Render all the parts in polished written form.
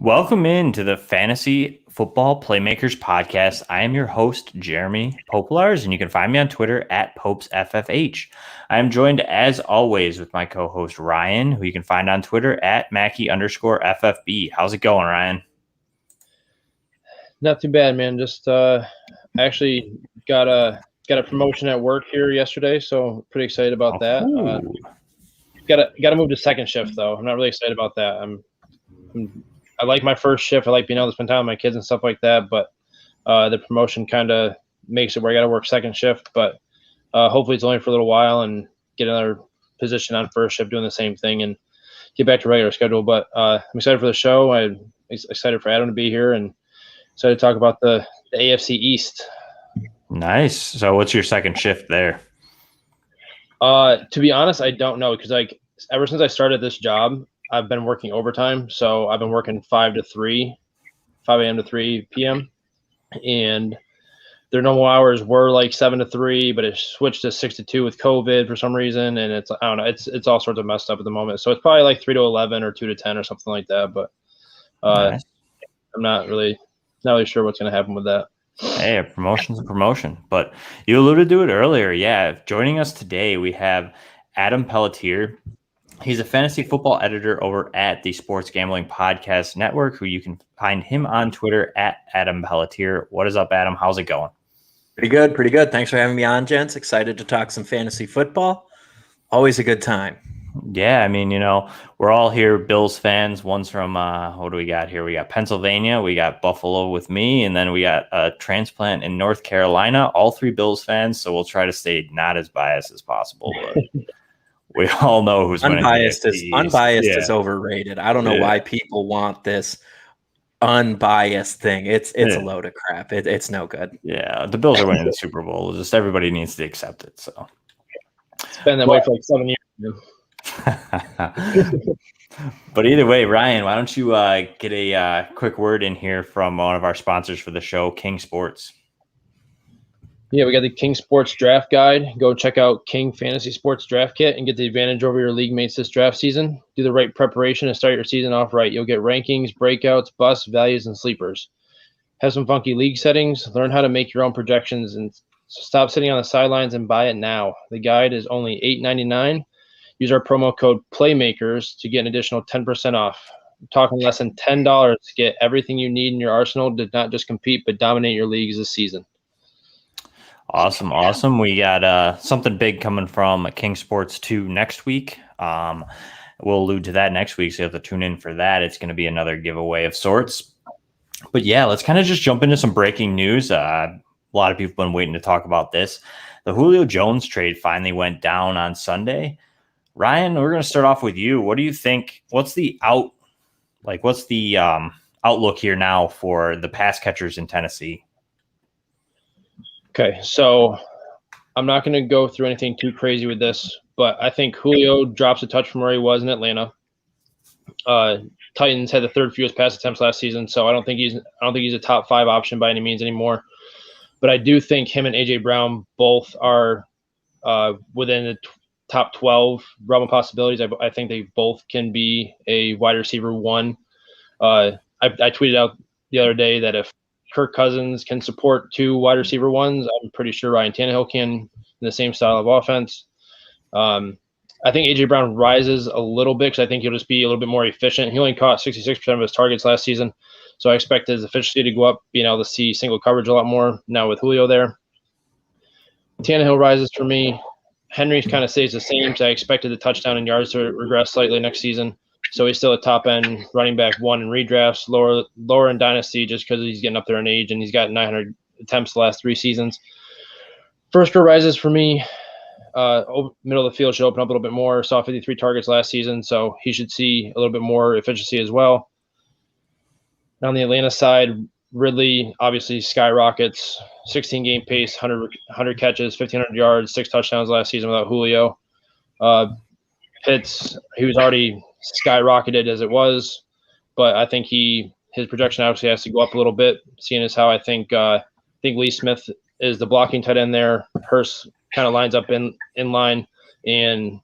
Welcome into the Fantasy Football Playmakers podcast. I am your host, Jeremy Popelars, and you can find me on Twitter at PopesFFH. I am joined, as always, with my co-host, Ryan, who you can find on Twitter at Mackie_FFB. How's it going, Ryan? Not too bad, man. Just actually got a promotion at work here yesterday, so pretty excited about that. Got to move to second shift though. I'm not really excited about that. I like my first shift. I like being able to spend time with my kids and stuff like that. But the promotion kind of makes it where I got to work second shift. But hopefully it's only for a little while and get another position on first shift doing the same thing and get back to regular schedule. But I'm excited for the show. I'm excited for Adam to be here and excited to talk about the AFC East. Nice. So what's your second shift there? To be honest, I don't know because ever since I started this job, I've been working overtime. So I've been working 5 a.m. to 3 p.m. And their normal hours were like 7 to 3, but it switched to 6 to 2 with COVID for some reason. And I don't know, it's all sorts of messed up at the moment. So it's probably like 3 to 11 or 2 to 10 or something like that. But nice. I'm not really sure what's going to happen with that. Hey, a promotion's a promotion, but you alluded to it earlier. Yeah. Joining us today, we have Adam Pelletier. He's a fantasy football editor over at the Sports Gambling Podcast Network, who you can find him on Twitter at Adam Pelletier. What is up, Adam? How's it going? Pretty good. Thanks for having me on, gents. Excited to talk some fantasy football. Always a good time. Yeah, I mean, we're all here Bills fans. One's from, what do we got here? We got Pennsylvania, we got Buffalo with me, and then we got a transplant in North Carolina, all three Bills fans, so we'll try to stay not as biased as possible. But we all know who's unbiased is overrated. I don't know why people want this unbiased thing. It's a load of crap. It's no good. Yeah, the Bills are winning the Super Bowl. Just everybody needs to accept it. So it's been that way for like 7 years. But either way, Ryan, why don't you get a quick word in here from one of our sponsors for the show, King Sports. Yeah, we got the King Sports Draft Guide. Go check out King Fantasy Sports Draft Kit and get the advantage over your league mates this draft season. Do the right preparation and start your season off right. You'll get rankings, breakouts, busts, values, and sleepers. Have some funky league settings. Learn how to make your own projections and stop sitting on the sidelines and buy it now. The guide is only $8.99. Use our promo code Playmakers to get an additional 10% off. I'm talking less than $10 to get everything you need in your arsenal to not just compete, but dominate your leagues this season. Awesome. We got something big coming from King Sports 2 next week. We'll allude to that next week, so you have to tune in for that. It's going to be another giveaway of sorts. But yeah, let's kind of just jump into some breaking news. A lot of people have been waiting to talk about this. The Julio Jones trade finally went down on Sunday. Ryan, we're going to start off with you. What do you think? What's the outlook here now for the pass catchers in Tennessee? Okay, so I'm not going to go through anything too crazy with this, but I think Julio drops a touch from where he was in Atlanta. Titans had the third fewest pass attempts last season, so I don't think he's a top 5 option by any means anymore. But I do think him and AJ Brown both are within the top 12 realm of possibilities. I think they both can be a wide receiver 1. I tweeted out the other day that if Kirk Cousins can support 2 wide receiver 1s, I'm pretty sure Ryan Tannehill can in the same style of offense. I think AJ Brown rises a little bit because I think he'll just be a little bit more efficient. He only caught 66% of his targets last season, so I expect his efficiency to go up, being able to see single coverage a lot more now with Julio there. Tannehill rises for me. Henry kind of stays the same, so I expected the touchdown and yards to regress slightly next season. So he's still a top-end running back 1 in redrafts, lower in Dynasty just because he's getting up there in age, and he's got 900 attempts the last 3 seasons. First row rises for me. Middle of the field should open up a little bit more. Saw 53 targets last season, so he should see a little bit more efficiency as well. And on the Atlanta side, Ridley obviously skyrockets. 16-game pace, 100 catches, 1,500 yards, 6 touchdowns last season without Julio. Pitts, he was already skyrocketed as it was, but I think his projection obviously has to go up a little bit, seeing as how I think Lee Smith is the blocking tight end there. Hurst kind of lines up in line, and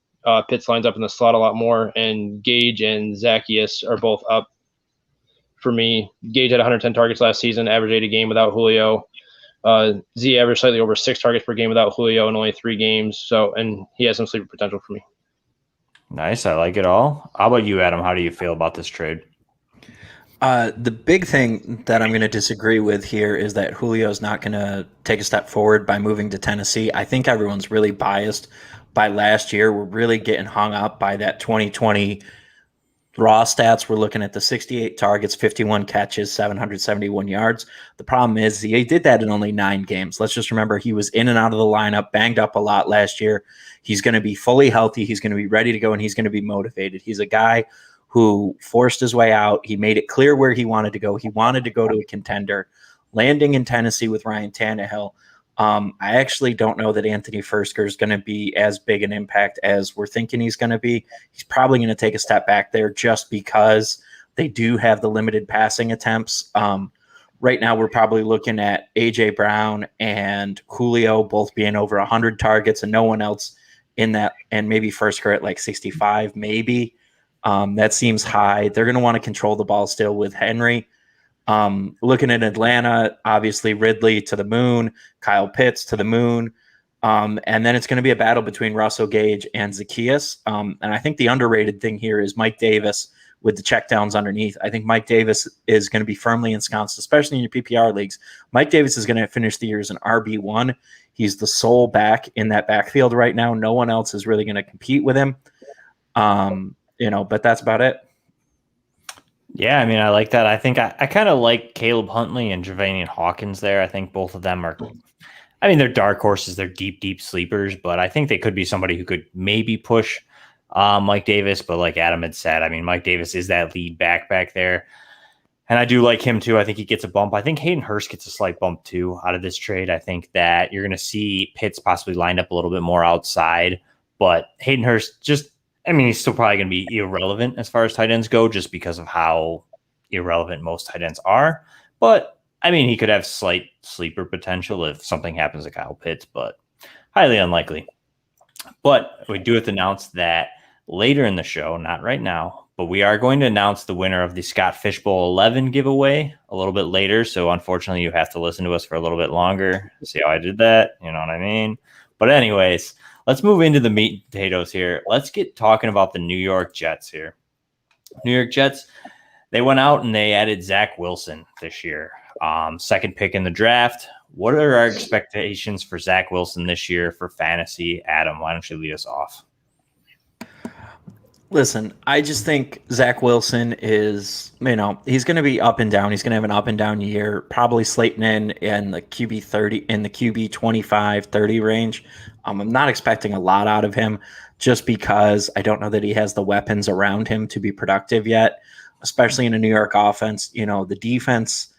Pitts lines up in the slot a lot more, and Gage and Zacchaeus are both up for me. Gage had 110 targets last season, average 8 a game without Julio. Z averaged slightly over 6 targets per game without Julio in only 3 games. So, and he has some sleeper potential for me. Nice. I like it all. How about you, Adam? How do you feel about this trade? The big thing that I'm going to disagree with here is that Julio's not going to take a step forward by moving to Tennessee. I think everyone's really biased by last year. We're really getting hung up by that 2020 raw stats. We're looking at the 68 targets, 51 catches, 771 yards. The problem is he did that in only 9 games. Let's just remember he was in and out of the lineup, banged up a lot last year. He's going to be fully healthy. He's going to be ready to go, and he's going to be motivated. He's a guy who forced his way out. He made it clear where he wanted to go. He wanted to go to a contender. Landing in Tennessee with Ryan Tannehill, I actually don't know that Anthony Firsker is going to be as big an impact as we're thinking he's going to be. He's probably going to take a step back there just because they do have the limited passing attempts. Right now, we're probably looking at A.J. Brown and Julio both being over 100 targets and no one else in that, and maybe Firsker at like 65, maybe. That seems high. They're going to want to control the ball still with Henry. Looking at Atlanta, obviously Ridley to the moon, Kyle Pitts to the moon. And then it's going to be a battle between Russell Gage and Zacchaeus. And I think the underrated thing here is Mike Davis with the checkdowns underneath. I think Mike Davis is going to be firmly ensconced, especially in your PPR leagues. Mike Davis is going to finish the year as an RB1. He's the sole back in that backfield right now. No one else is really going to compete with him. But that's about it. Yeah, I mean, I like that. I think I kind of like Caleb Huntley and Javanian Hawkins there. I think both of them are, I mean, they're dark horses. They're deep, deep sleepers, but I think they could be somebody who could maybe push Mike Davis. But like Adam had said, I mean, Mike Davis is that lead back there. And I do like him too. I think he gets a bump. I think Hayden Hurst gets a slight bump too out of this trade. I think that you're going to see Pitts possibly lined up a little bit more outside, but Hayden Hurst he's still probably going to be irrelevant as far as tight ends go just because of how irrelevant most tight ends are. But, I mean, he could have slight sleeper potential if something happens to Kyle Pitts, but highly unlikely. But we do have to announce that later in the show, not right now, but we are going to announce the winner of the Scott Fishbowl 11 giveaway a little bit later. So, unfortunately, you have to listen to us for a little bit longer. See how I did that? You know what I mean? But anyways, let's move into the meat and potatoes here. Let's get talking about the New York Jets here. New York Jets, they went out and they added Zach Wilson this year. Second pick in the draft. What are our expectations for Zach Wilson this year for fantasy? Adam, why don't you lead us off? Listen, I just think Zach Wilson is, he's going to be up and down. He's going to have an up and down year, probably slating in the QB 30, in the QB 25, 30 range. I'm not expecting a lot out of him just because I don't know that he has the weapons around him to be productive yet, especially in a New York offense. The defense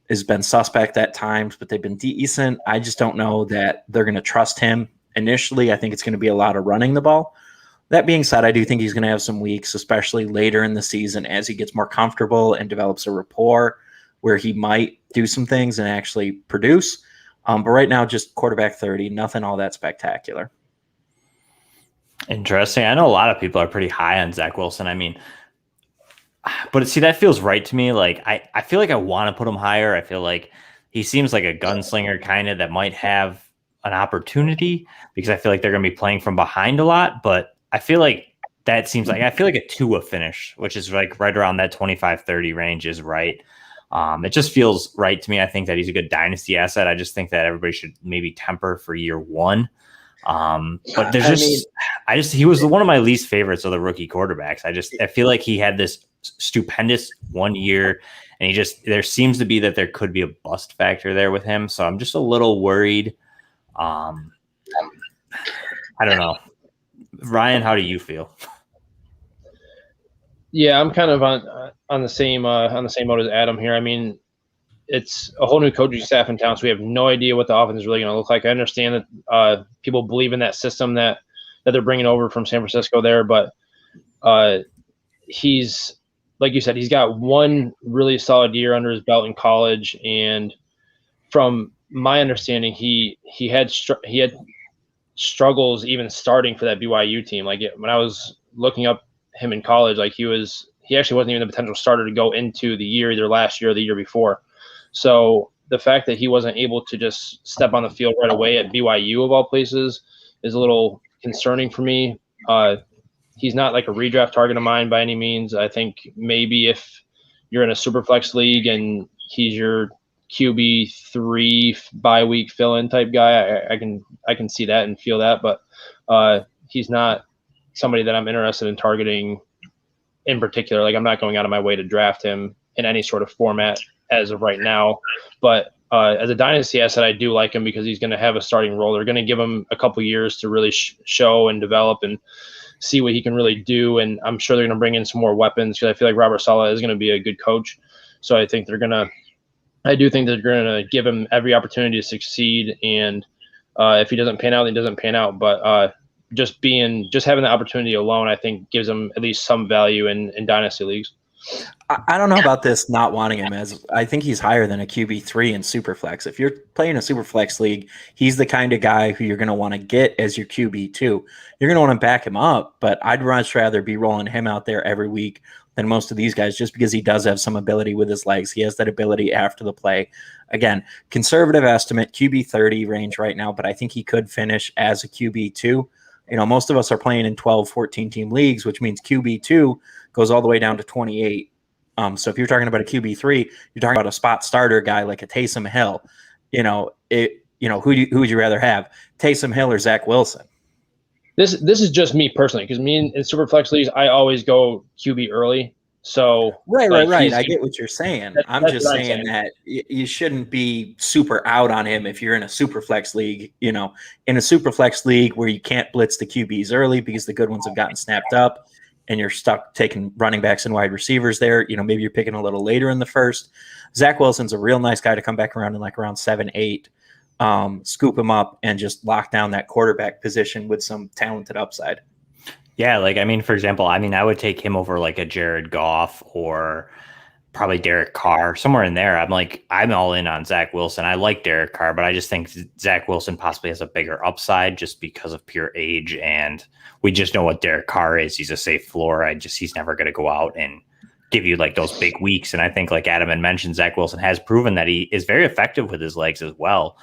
has been suspect at times, but they've been decent. I just don't know that they're going to trust him initially. I think it's going to be a lot of running the ball. That being said, I do think he's going to have some weeks, especially later in the season as he gets more comfortable and develops a rapport where he might do some things and actually produce. But right now, just quarterback 30, nothing all that spectacular. Interesting. I know a lot of people are pretty high on Zach Wilson. I mean, but see, that feels right to me. Like, I feel like I want to put him higher. I feel like he seems like a gunslinger kind of that might have an opportunity because I feel like they're going to be playing from behind a lot, but I feel like that seems like, I feel like a Tua finish, which is like right around that 25-30 range is right. It just feels right to me. I think that he's a good dynasty asset. I just think that everybody should maybe temper for year one. But there's he was one of my least favorites of the rookie quarterbacks. I feel like he had this stupendous 1 year and there seems to be that there could be a bust factor there with him. So I'm just a little worried. I don't know. Ryan, how do you feel? Yeah, I'm kind of on the same mode as Adam here. I mean, it's a whole new coaching staff in town, so we have no idea what the offense is really going to look like. I understand that people believe in that system that they're bringing over from San Francisco there, but he's, like you said, he's got one really solid year under his belt in college, and from my understanding, he had struggles even starting for that BYU team. Like when I was looking up him in college, like he was he actually wasn't even the potential starter to go into the year, either last year or the year before. So the fact that he wasn't able to just step on the field right away at BYU of all places is a little concerning for me. He's not like a redraft target of mine by any means. I think maybe if you're in a super flex league and he's your QB3 bye week fill-in type guy, I can see that and feel that, but he's not somebody that I'm interested in targeting in particular. Like, I'm not going out of my way to draft him in any sort of format as of right now. But as a dynasty asset, I do like him because he's going to have a starting role. They're going to give him a couple years to really show and develop and see what he can really do. And I'm sure they're going to bring in some more weapons because I feel like Robert Saleh is going to be a good coach. So I do think they're going to give him every opportunity to succeed. And if he doesn't pan out, he doesn't pan out. But just having the opportunity alone, I think gives him at least some value in dynasty leagues. I don't know about this not wanting him, as I think he's higher than a QB3 in Superflex. If you're playing a Superflex league, he's the kind of guy who you're going to want to get as your QB2. You're going to want to back him up, but I'd much rather be rolling him out there every week than most of these guys, just because he does have some ability with his legs. He has that ability after the play. Again, conservative estimate, QB30 range right now, but I think he could finish as a QB2. You know, most of us are playing in 12, 14-team leagues, which means QB2 goes all the way down to 28. So if you're talking about a QB3, you're talking about a spot starter guy like a Taysom Hill. Who would you rather have, Taysom Hill or Zach Wilson? This is just me personally, because me in Superflex leagues, I always go QB early. So right. I get what you're saying. I'm just saying that you shouldn't be super out on him if you're in a Superflex league. You know, in a Superflex league where you can't blitz the QBs early because the good ones have gotten snapped up, and you're stuck taking running backs and wide receivers there. You know, maybe you're picking a little later in the first. Zach Wilson's a real nice guy to come back around in like around 7-8, scoop him up and just lock down that quarterback position with some talented upside. Yeah, for example, I would take him over like a Jared Goff or probably Derek Carr, somewhere in there. I'm all in on Zach Wilson. I like Derek Carr, but I just think Zach Wilson possibly has a bigger upside just because of pure age, and we just know what Derek Carr is. He's a safe floor. He's never going to go out and give you like those big weeks. And I think, like Adam had mentioned, Zach Wilson has proven that he is very effective with his legs as well.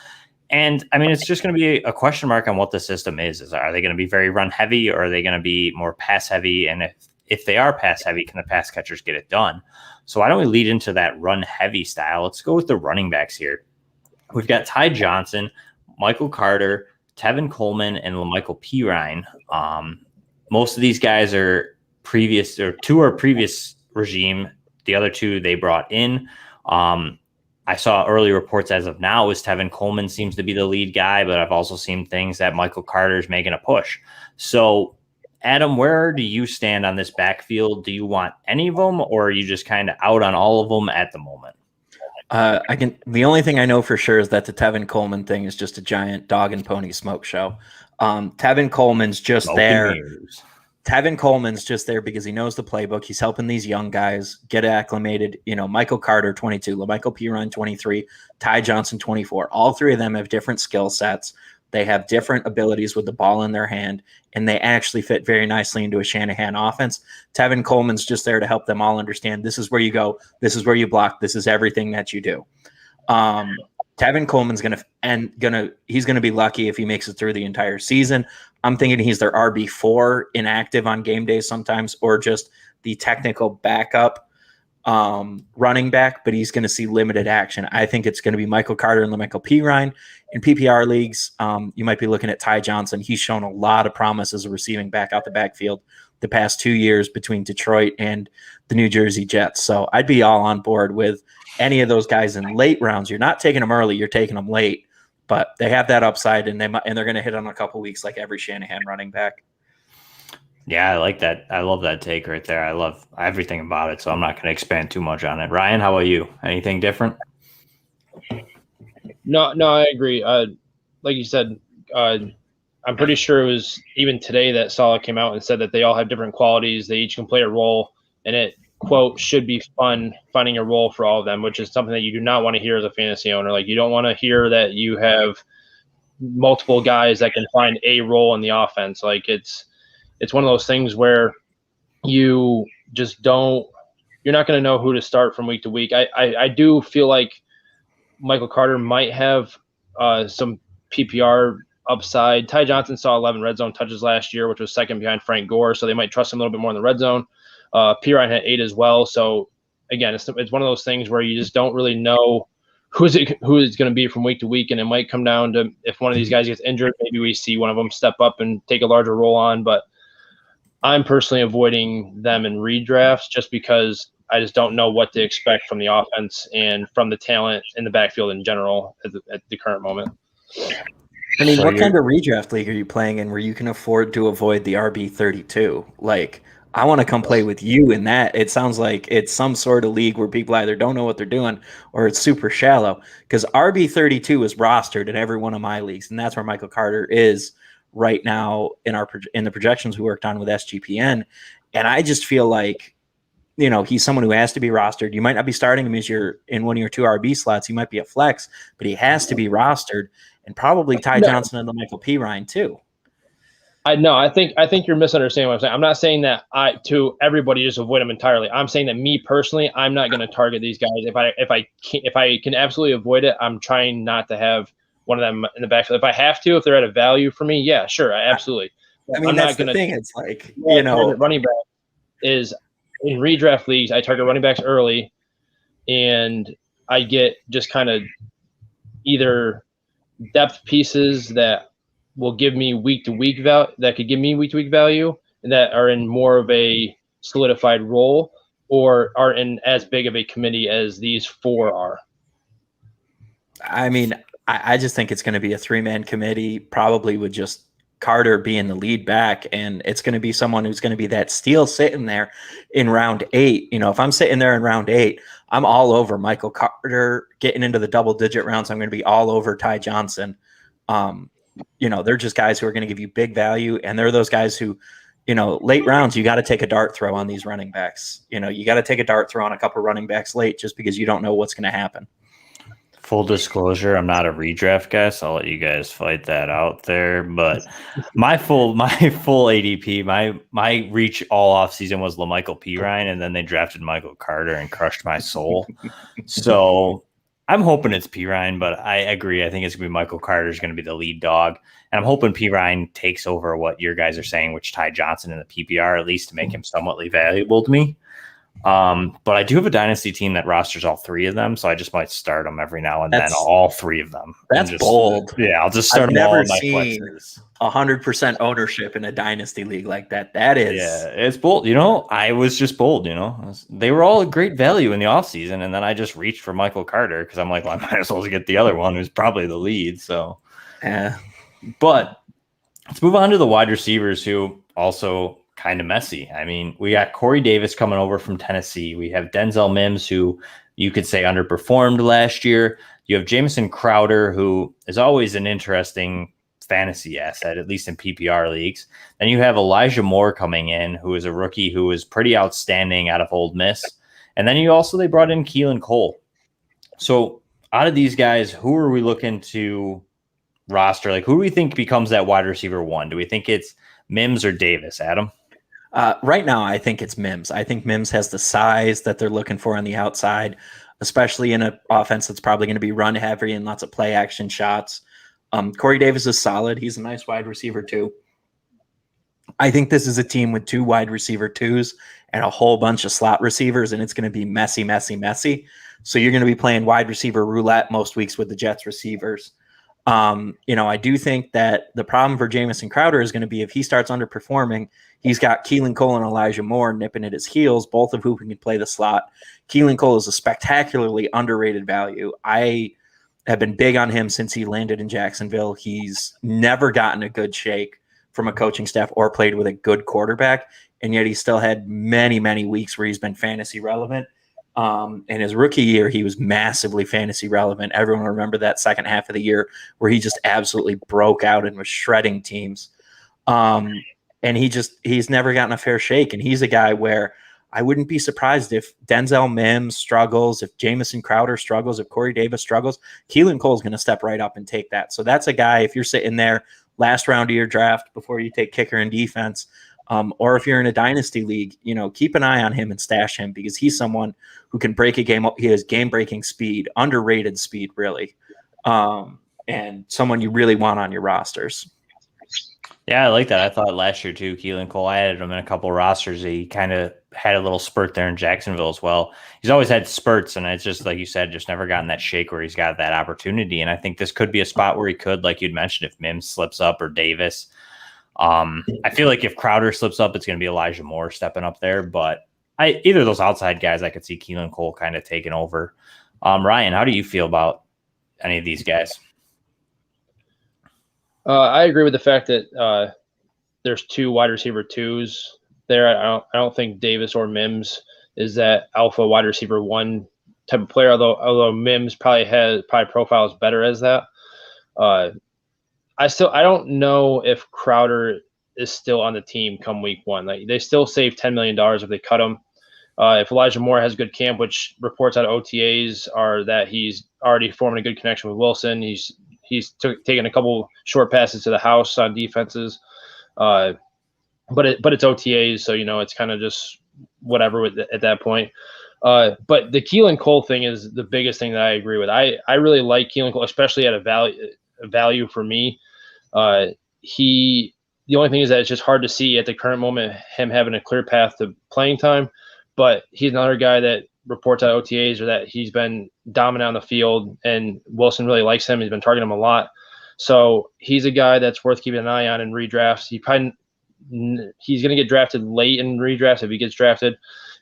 And it's just going to be a question mark on what the system is. Are they going to be very run heavy, or are they going to be more pass heavy? And if they are pass heavy, can the pass catchers get it done? So why don't we lead into that run heavy style? Let's go with the running backs here. We've got Ty Johnson, Michael Carter, Tevin Coleman, and LaMichael Pirine. Most of these guys are previous regime. The other two they brought in. I saw early reports as of now is Tevin Coleman seems to be the lead guy, but I've also seen things that Michael Carter is making a push. So, Adam, where do you stand on this backfield? Do you want any of them, or are you just kind of out on all of them at the moment? The only thing I know for sure is that the Tevin Coleman thing is just a giant dog and pony smoke show. Tevin Coleman's just there. Tevin Coleman's just there because he knows the playbook. He's helping these young guys get acclimated. You know, Michael Carter, 22, LaMichael Pirine, 23, Ty Johnson, 24. All three of them have different skill sets. They have different abilities with the ball in their hand, and they actually fit very nicely into a Shanahan offense. Tevin Coleman's just there to help them all understand this is where you go, this is where you block, this is everything that you do. Tevin Coleman's he's gonna be lucky if he makes it through the entire season. I'm thinking he's their RB4 inactive on game days sometimes, or just the technical backup running back, but he's going to see limited action. I think it's going to be Michael Carter and LaMichael Pirine. In PPR leagues, you might be looking at Ty Johnson. He's shown a lot of promise as a receiving back out the backfield the past 2 years between Detroit and the New Jersey Jets. So I'd be all on board with any of those guys in late rounds. You're not taking them early, you're taking them late, but they have that upside, and they're going to hit on a couple weeks like every Shanahan running back. Yeah, I like that. I love that take right there. I love everything about it, so I'm not going to expand too much on it. Ryan, how about you? Anything different? No, I agree. Like you said, I'm pretty sure it was even today that Saleh came out and said that they all have different qualities. They each can play a role, and it, quote, should be fun finding a role for all of them, which is something that you do not want to hear as a fantasy owner. Like, you don't want to hear that you have multiple guys that can find a role in the offense. Like, it's one of those things where you just don't. You're not going to know who to start from week to week. I do feel like Michael Carter might have some PPR upside. Ty Johnson saw 11 red zone touches last year, which was second behind Frank Gore, so they might trust him a little bit more in the red zone. Pirine had 8 as well. So again, it's one of those things where you just don't really know who is going to be from week to week, and it might come down to if one of these guys gets injured, maybe we see one of them step up and take a larger role on. But I'm personally avoiding them in redrafts just because I just don't know what to expect from the offense and from the talent in the backfield in general at the current moment. I mean, what kind of redraft league are you playing in where you can afford to avoid the RB32? Like, I want to come play with you in that. It sounds like it's some sort of league where people either don't know what they're doing or it's super shallow, because RB32 is rostered in every one of my leagues, and that's where Michael Carter is right now in the projections we worked on with SGPN. And I just feel like, he's someone who has to be rostered. You might not be starting him as you're in one of your 2 RB slots. He might be a flex, but he has to be rostered, and probably Ty Johnson and the Michael Pirine too. I think you're misunderstanding what I'm saying. I'm not saying that to everybody just avoid them entirely. I'm saying that me personally, I'm not going to target these guys. If I can absolutely avoid it, I'm trying not to have one of them in the backfield. If I have to, if they're at a value for me, yeah, sure, absolutely. I mean, that's the thing. It's like, running back is in redraft leagues. I target running backs early, and I get just kind of either depth pieces that will give me week to week value, that could give me week to week value, and that are in more of a solidified role or are in as big of a committee as these 4 are. I mean, I just think it's going to be a 3-man committee, probably with just Carter being the lead back, and it's going to be someone who's going to be that steal sitting there in round 8. If I'm sitting there in round 8, I'm all over Michael Carter. Getting into the double-digit rounds, I'm going to be all over Ty Johnson. They're just guys who are going to give you big value, and they're those guys who, late rounds, you got to take a dart throw on these running backs. You got to take a dart throw on a couple running backs late just because you don't know what's going to happen. Full disclosure, I'm not a redraft guy, so I'll let you guys fight that out there. But my full ADP, my reach all off season was LaMichael Pirine, and then they drafted Michael Carter and crushed my soul. So I'm hoping it's Pirine, but I agree. I think it's going to be Michael Carter is going to be the lead dog. And I'm hoping Pirine takes over what your guys are saying, which Ty Johnson in the PPR, at least to make him somewhat valuable to me. But I do have a dynasty team that rosters all 3 of them, so I just might start them every now and then, all 3 of them. That's bold. Yeah, I'll just start I've them all never in my seen flexes. 100% ownership in a dynasty league like that. That is. Yeah, it's bold. I was just bold, They were all a great value in the offseason, and then I just reached for Michael Carter because I'm like, well, I might as well get the other one who's probably the lead. So, yeah. But let's move on to the wide receivers who also kind of messy. I mean, we got Corey Davis coming over from Tennessee. We have Denzel Mims, who you could say underperformed last year. You have Jamison Crowder, who is always an interesting fantasy asset, at least in PPR leagues. Then you have Elijah Moore coming in, who is a rookie who is pretty outstanding out of Ole Miss. And then they brought in Keelan Cole. So out of these guys, who are we looking to roster? Like, who do we think becomes that wide receiver 1? Do we think it's Mims or Davis, Adam? Right now, I think it's Mims. I think Mims has the size that they're looking for on the outside, especially in an offense that's probably going to be run heavy and lots of play action shots. Corey Davis is solid. He's a nice wide receiver too. I think this is a team with 2 wide receiver 2s and a whole bunch of slot receivers, and it's going to be messy, messy, messy. So you're going to be playing wide receiver roulette most weeks with the Jets receivers. I do think that the problem for Jamison Crowder is going to be if he starts underperforming, he's got Keelan Cole and Elijah Moore nipping at his heels, both of whom can play the slot. Keelan Cole is a spectacularly underrated value. I have been big on him since he landed in Jacksonville. He's never gotten a good shake from a coaching staff or played with a good quarterback, and yet he still had many, many weeks where he's been fantasy relevant. In his rookie year, he was massively fantasy relevant. Everyone will remember that second half of the year where he just absolutely broke out and was shredding teams. And he's never gotten a fair shake. And he's a guy where I wouldn't be surprised if Denzel Mims struggles, if Jamison Crowder struggles, if Corey Davis struggles, Keelan Cole is going to step right up and take that. So that's a guy, if you're sitting there last round of your draft before you take kicker and defense, Or if you're in a dynasty league, keep an eye on him and stash him because he's someone who can break a game. He has game-breaking speed, underrated speed, really, and someone you really want on your rosters. Yeah, I like that. I thought last year too, Keelan Cole, I added him in a couple rosters. He kind of had a little spurt there in Jacksonville as well. He's always had spurts, and it's just like you said, just never gotten that shake where he's got that opportunity. And I think this could be a spot where he could, like you'd mentioned, if Mims slips up or Davis. I feel like if Crowder slips up, it's going to be Elijah Moore stepping up there. But either of those outside guys, I could see Keelan Cole kind of taking over. Ryan, how do you feel about any of these guys? I agree with the fact that there's 2 wide receiver 2s there. I don't think Davis or Mims is that alpha wide receiver 1 type of player. Although Mims probably profiles better as that. I don't know if Crowder is still on the team come week 1. Like they still save $10 million if they cut him. If Elijah Moore has a good camp, which reports out of OTAs are that he's already forming a good connection with Wilson. He's taken a couple short passes to the house on defenses, but it's OTAs, so it's kind of just whatever at that point. But the Keelan Cole thing is the biggest thing that I agree with. I really like Keelan Cole, especially at a value for me. The only thing is that it's just hard to see at the current moment him having a clear path to playing time. But he's another guy that reports out OTAs or that he's been dominant on the field, and Wilson really likes him. He's been targeting him a lot. So he's a guy that's worth keeping an eye on in redrafts. He's going to get drafted late in redrafts if he gets drafted,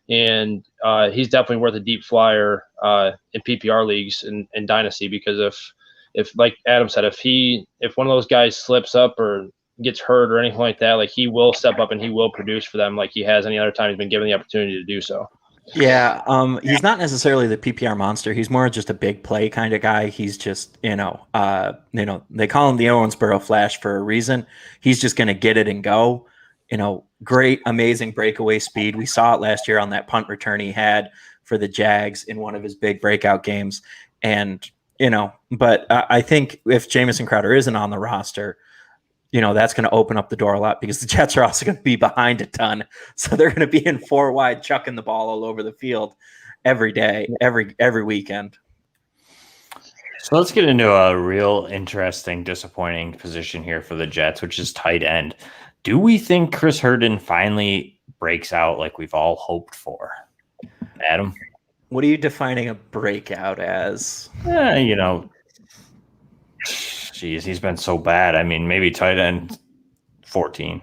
and he's definitely worth a deep flyer in PPR leagues and Dynasty because if like Adam said, if one of those guys slips up or gets hurt or anything like that, like he will step up and he will produce for them like he has any other time he's been given the opportunity to do so. Yeah, he's not necessarily the PPR monster. He's more just a big play kind of guy. He's just, they call him the Owensboro Flash for a reason. He's just going to get it and go. Great, amazing breakaway speed. We saw it last year on that punt return he had for the Jags in one of his big breakout games. And, but I think if Jamison Crowder isn't on the roster, that's going to open up the door a lot because the Jets are also going to be behind a ton. So they're going to be in 4 wide, chucking the ball all over the field every day, every weekend. So let's get into a real interesting, disappointing position here for the Jets, which is tight end. Do we think Chris Herndon finally breaks out like we've all hoped for? Adam? What are you defining a breakout as? Jeez, he's been so bad. I mean, maybe tight end 14.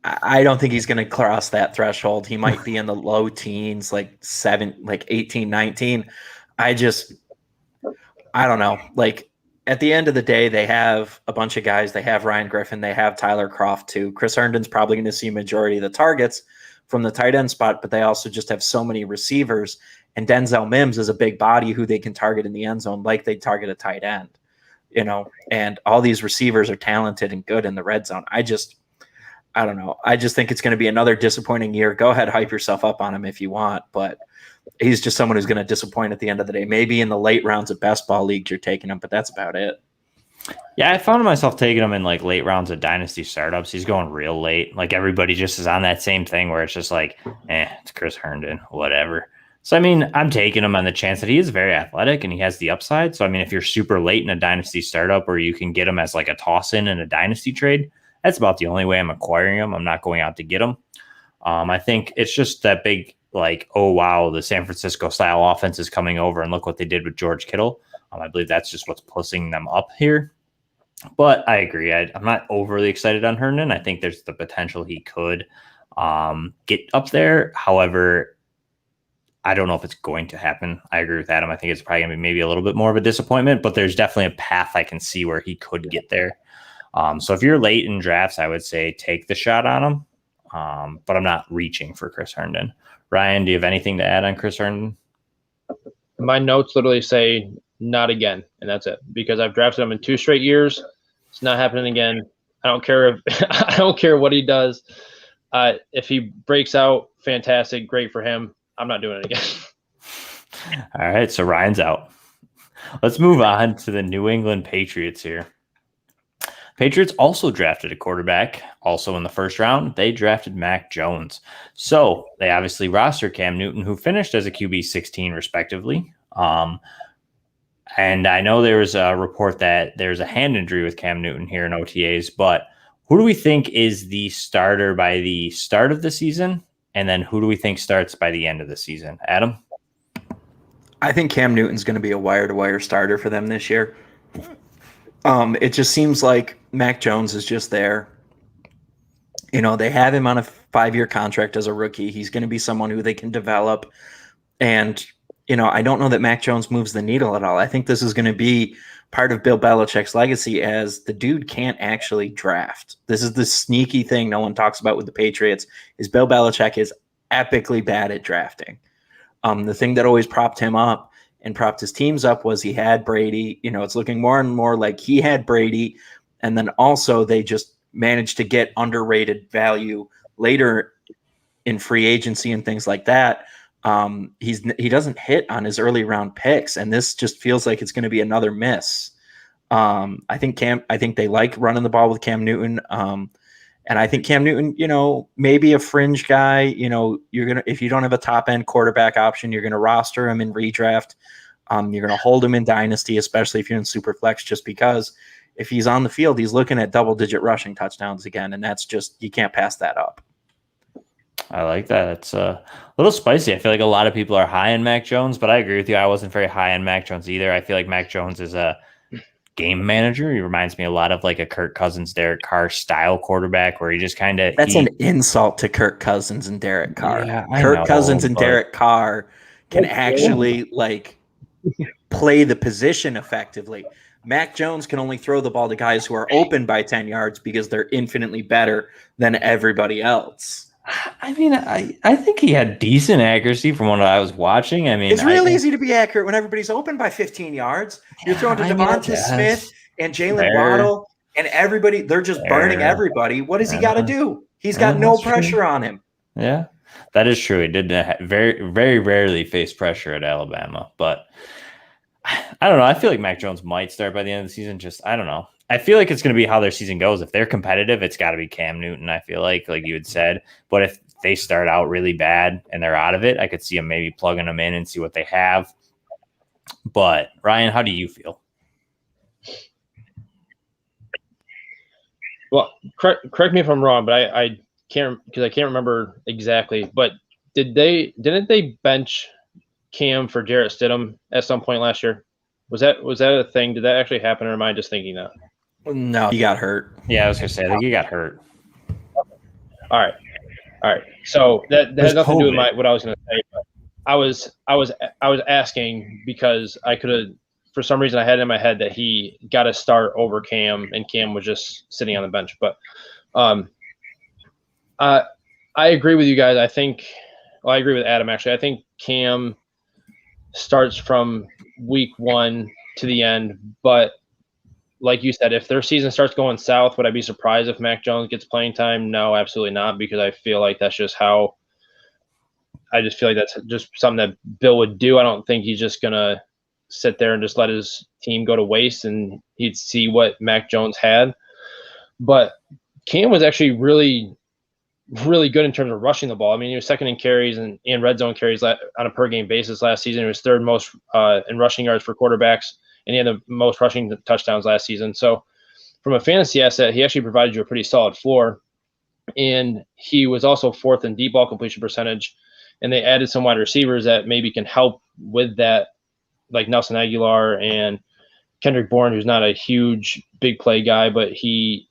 I don't think he's going to cross that threshold. He might be in the low teens, like 18, 19. I don't know. Like at the end of the day, they have a bunch of guys. They have Ryan Griffin. They have Tyler Kroft too. Chris Herndon's probably going to see a majority of the targets from the tight end spot, but they also just have so many receivers. And Denzel Mims is a big body who they can target in the end zone like they target a tight end. And all these receivers are talented and good in the red zone. I don't know. I just think it's going to be another disappointing year. Go ahead, hype yourself up on him if you want, but he's just someone who's going to disappoint at the end of the day. Maybe in the late rounds of best ball leagues you're taking him, but that's about it. Yeah, I found myself taking him in like late rounds of dynasty startups. He's going real late. Like everybody just is on that same thing where it's just like, it's Chris Herndon, whatever. So, I mean, I'm taking him on the chance that he is very athletic and he has the upside. So, I mean, if you're super late in a dynasty startup or you can get him as like a toss-in a dynasty trade, that's about the only way I'm acquiring him. I'm not going out to get him. I think it's just that big, like, oh, wow, the San Francisco-style offense is coming over and look what they did with George Kittle. I believe that's just what's pushing them up here. But I agree. I'm not overly excited on Herndon. I think there's the potential he could get up there. However, I don't know if it's going to happen. I agree with Adam. I think it's probably going to be maybe a little bit more of a disappointment, but there's definitely a path I can see where he could get there. So if you're late in drafts, I would say take the shot on him. But I'm not reaching for Chris Herndon. Ryan, do you have anything to add on Chris Herndon? My notes literally say not again, and that's it. Because I've drafted him in 2 straight years. It's not happening again. I don't care I don't care what he does. If he breaks out, fantastic, great for him. I'm not doing it again. All right, so Ryan's out. Let's move on to the New England Patriots here. Patriots also drafted a quarterback, also in the first round. They drafted Mac Jones. So they obviously rostered Cam Newton, who finished as a QB 16, respectively. And I know there was a report that there's a hand injury with Cam Newton here in OTAs, but who do we think is the starter by the start of the season? And then who do we think starts by the end of the season? Adam? I think Cam Newton's going to be a wire-to-wire starter for them this year. It just seems like Mac Jones is just there. You know, they have him on a 5-year contract as a rookie. He's going to be someone who they can develop. And, you know, I don't know that Mac Jones moves the needle at all. I think this is going to be part of Bill Belichick's legacy, as the dude can't actually draft. This is the sneaky thing no one talks about with the Patriots, is Bill Belichick is epically bad at drafting. The thing that always propped him up and propped his teams up was he had Brady. You know, it's looking more and more like he had Brady. And then also they just managed to get underrated value later in free agency and things like that. He doesn't hit on his early round picks, and this just feels like it's going to be another miss. I think they like running the ball with Cam Newton. And I think Cam Newton, you know, maybe a fringe guy. You know, if you don't have a top end quarterback option, you're gonna roster him in redraft. You're gonna hold him in dynasty, especially if you're in super flex, just because if he's on the field, he's looking at double-digit rushing touchdowns again, and that's just, you can't pass that up. I like that. It's a little spicy. I feel like a lot of people are high on Mac Jones, but I agree with you. I wasn't very high on Mac Jones either. I feel like Mac Jones is a game manager. He reminds me a lot of like a Kirk Cousins, Derek Carr style quarterback, where he just kind of— That's an insult to Kirk Cousins and Derek Carr. Yeah, Kirk Cousins and Derek Carr can actually like play the position effectively. Mac Jones can only throw the ball to guys who are open by 10 yards because they're infinitely better than everybody else. I mean, I think he had decent accuracy from what I was watching. I mean, it's real easy to be accurate when everybody's open by 15 yards. You're throwing to Devonta Smith and Jalen Waddle and everybody. They're just burning everybody. What does he got to do? He's got no pressure on him. Yeah, that is true. He did very, very rarely face pressure at Alabama. But I don't know. I feel like Mac Jones might start by the end of the season. Just, I don't know. I feel like it's going to be how their season goes. If they're competitive, it's got to be Cam Newton, I feel like you had said. But if they start out really bad and they're out of it, I could see them maybe plugging them in and see what they have. But, Ryan, how do you feel? Well, correct me if I'm wrong, but I can't, because I can't remember exactly. But didn't they bench Cam for Jarrett Stidham at some point last year? Was that a thing? Did that actually happen, or am I just thinking that? No, he got hurt. Yeah, I was gonna say, I think he got hurt. All right. So that has nothing to do with what I was gonna say. But I was asking because I could have, for some reason, I had in my head that he got to start over Cam, and Cam was just sitting on the bench. But I agree with you guys. I agree with Adam actually. I think Cam starts from week 1 to the end, but like you said, if their season starts going south, would I be surprised if Mac Jones gets playing time? No, absolutely not, because I feel like that's just that's just something that Bill would do. I don't think he's just gonna sit there and just let his team go to waste, and he'd see what Mac Jones had. But Cam was actually really, really good in terms of rushing the ball. I mean, he was second in carries and red zone carries on a per game basis last season. He was third most in rushing yards for quarterbacks, and he had the most rushing touchdowns last season. So from a fantasy asset, he actually provided you a pretty solid floor. And he was also fourth in deep ball completion percentage. And they added some wide receivers that maybe can help with that, like Nelson Aguilar and Kendrick Bourne, who's not a huge big play guy, but he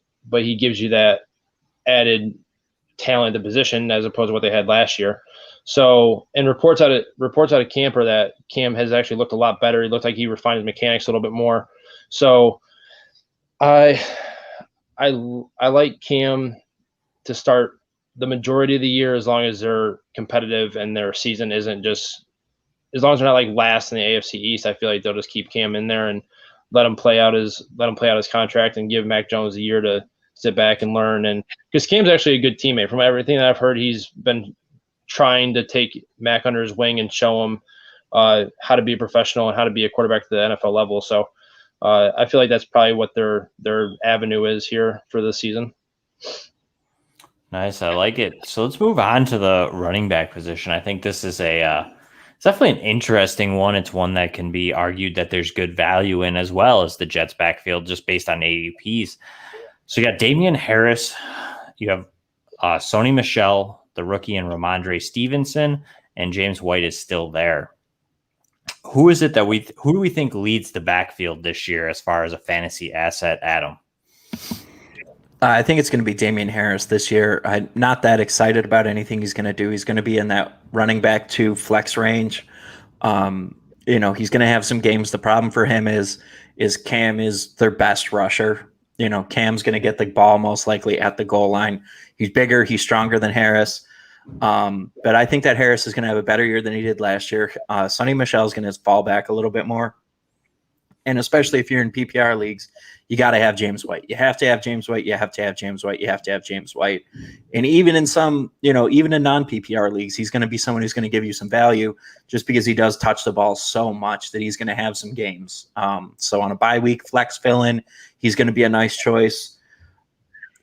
gives you that added talent at the position as opposed to what they had last year. So, and reports out of camp are that Cam has actually looked a lot better. He looked like he refined his mechanics a little bit more. So I like Cam to start the majority of the year, as long as they're competitive and their season isn't just, as long as they're not like last in the AFC East. I feel like they'll just keep Cam in there and let him play out his contract and give Mac Jones a year to sit back and learn. And because Cam's actually a good teammate. From everything that I've heard, he's been trying to take Mac under his wing and show him how to be a professional and how to be a quarterback to the NFL level. So I feel like that's probably what their avenue is here for the season. Nice. I like it. So let's move on to the running back position. I think this is it's definitely an interesting one. It's one that can be argued that there's good value in, as well as the Jets backfield, just based on ADPs. So you got Damian Harris, you have Sony Michel, the rookie, and Ramondre Stevenson, and James White is still there. Who is it that who do we think leads the backfield this year as far as a fantasy asset, Adam? I think it's going to be Damian Harris this year. I'm not that excited about anything he's going to do. He's going to be in that running back to flex range. He's going to have some games. The problem for him is Cam is their best rusher. Cam's going to get the ball most likely at the goal line. He's bigger. He's stronger than Harris. But I think that Harris is going to have a better year than he did last year. Sonny Michel is going to fall back a little bit more. And especially if you're in PPR leagues, you got to have James White. You have to have James White. You have to have James White. You have to have James White. And even in some, even in non-PPR leagues, he's going to be someone who's going to give you some value just because he does touch the ball so much that he's going to have some games. So on a bye week flex fill-in, he's going to be a nice choice.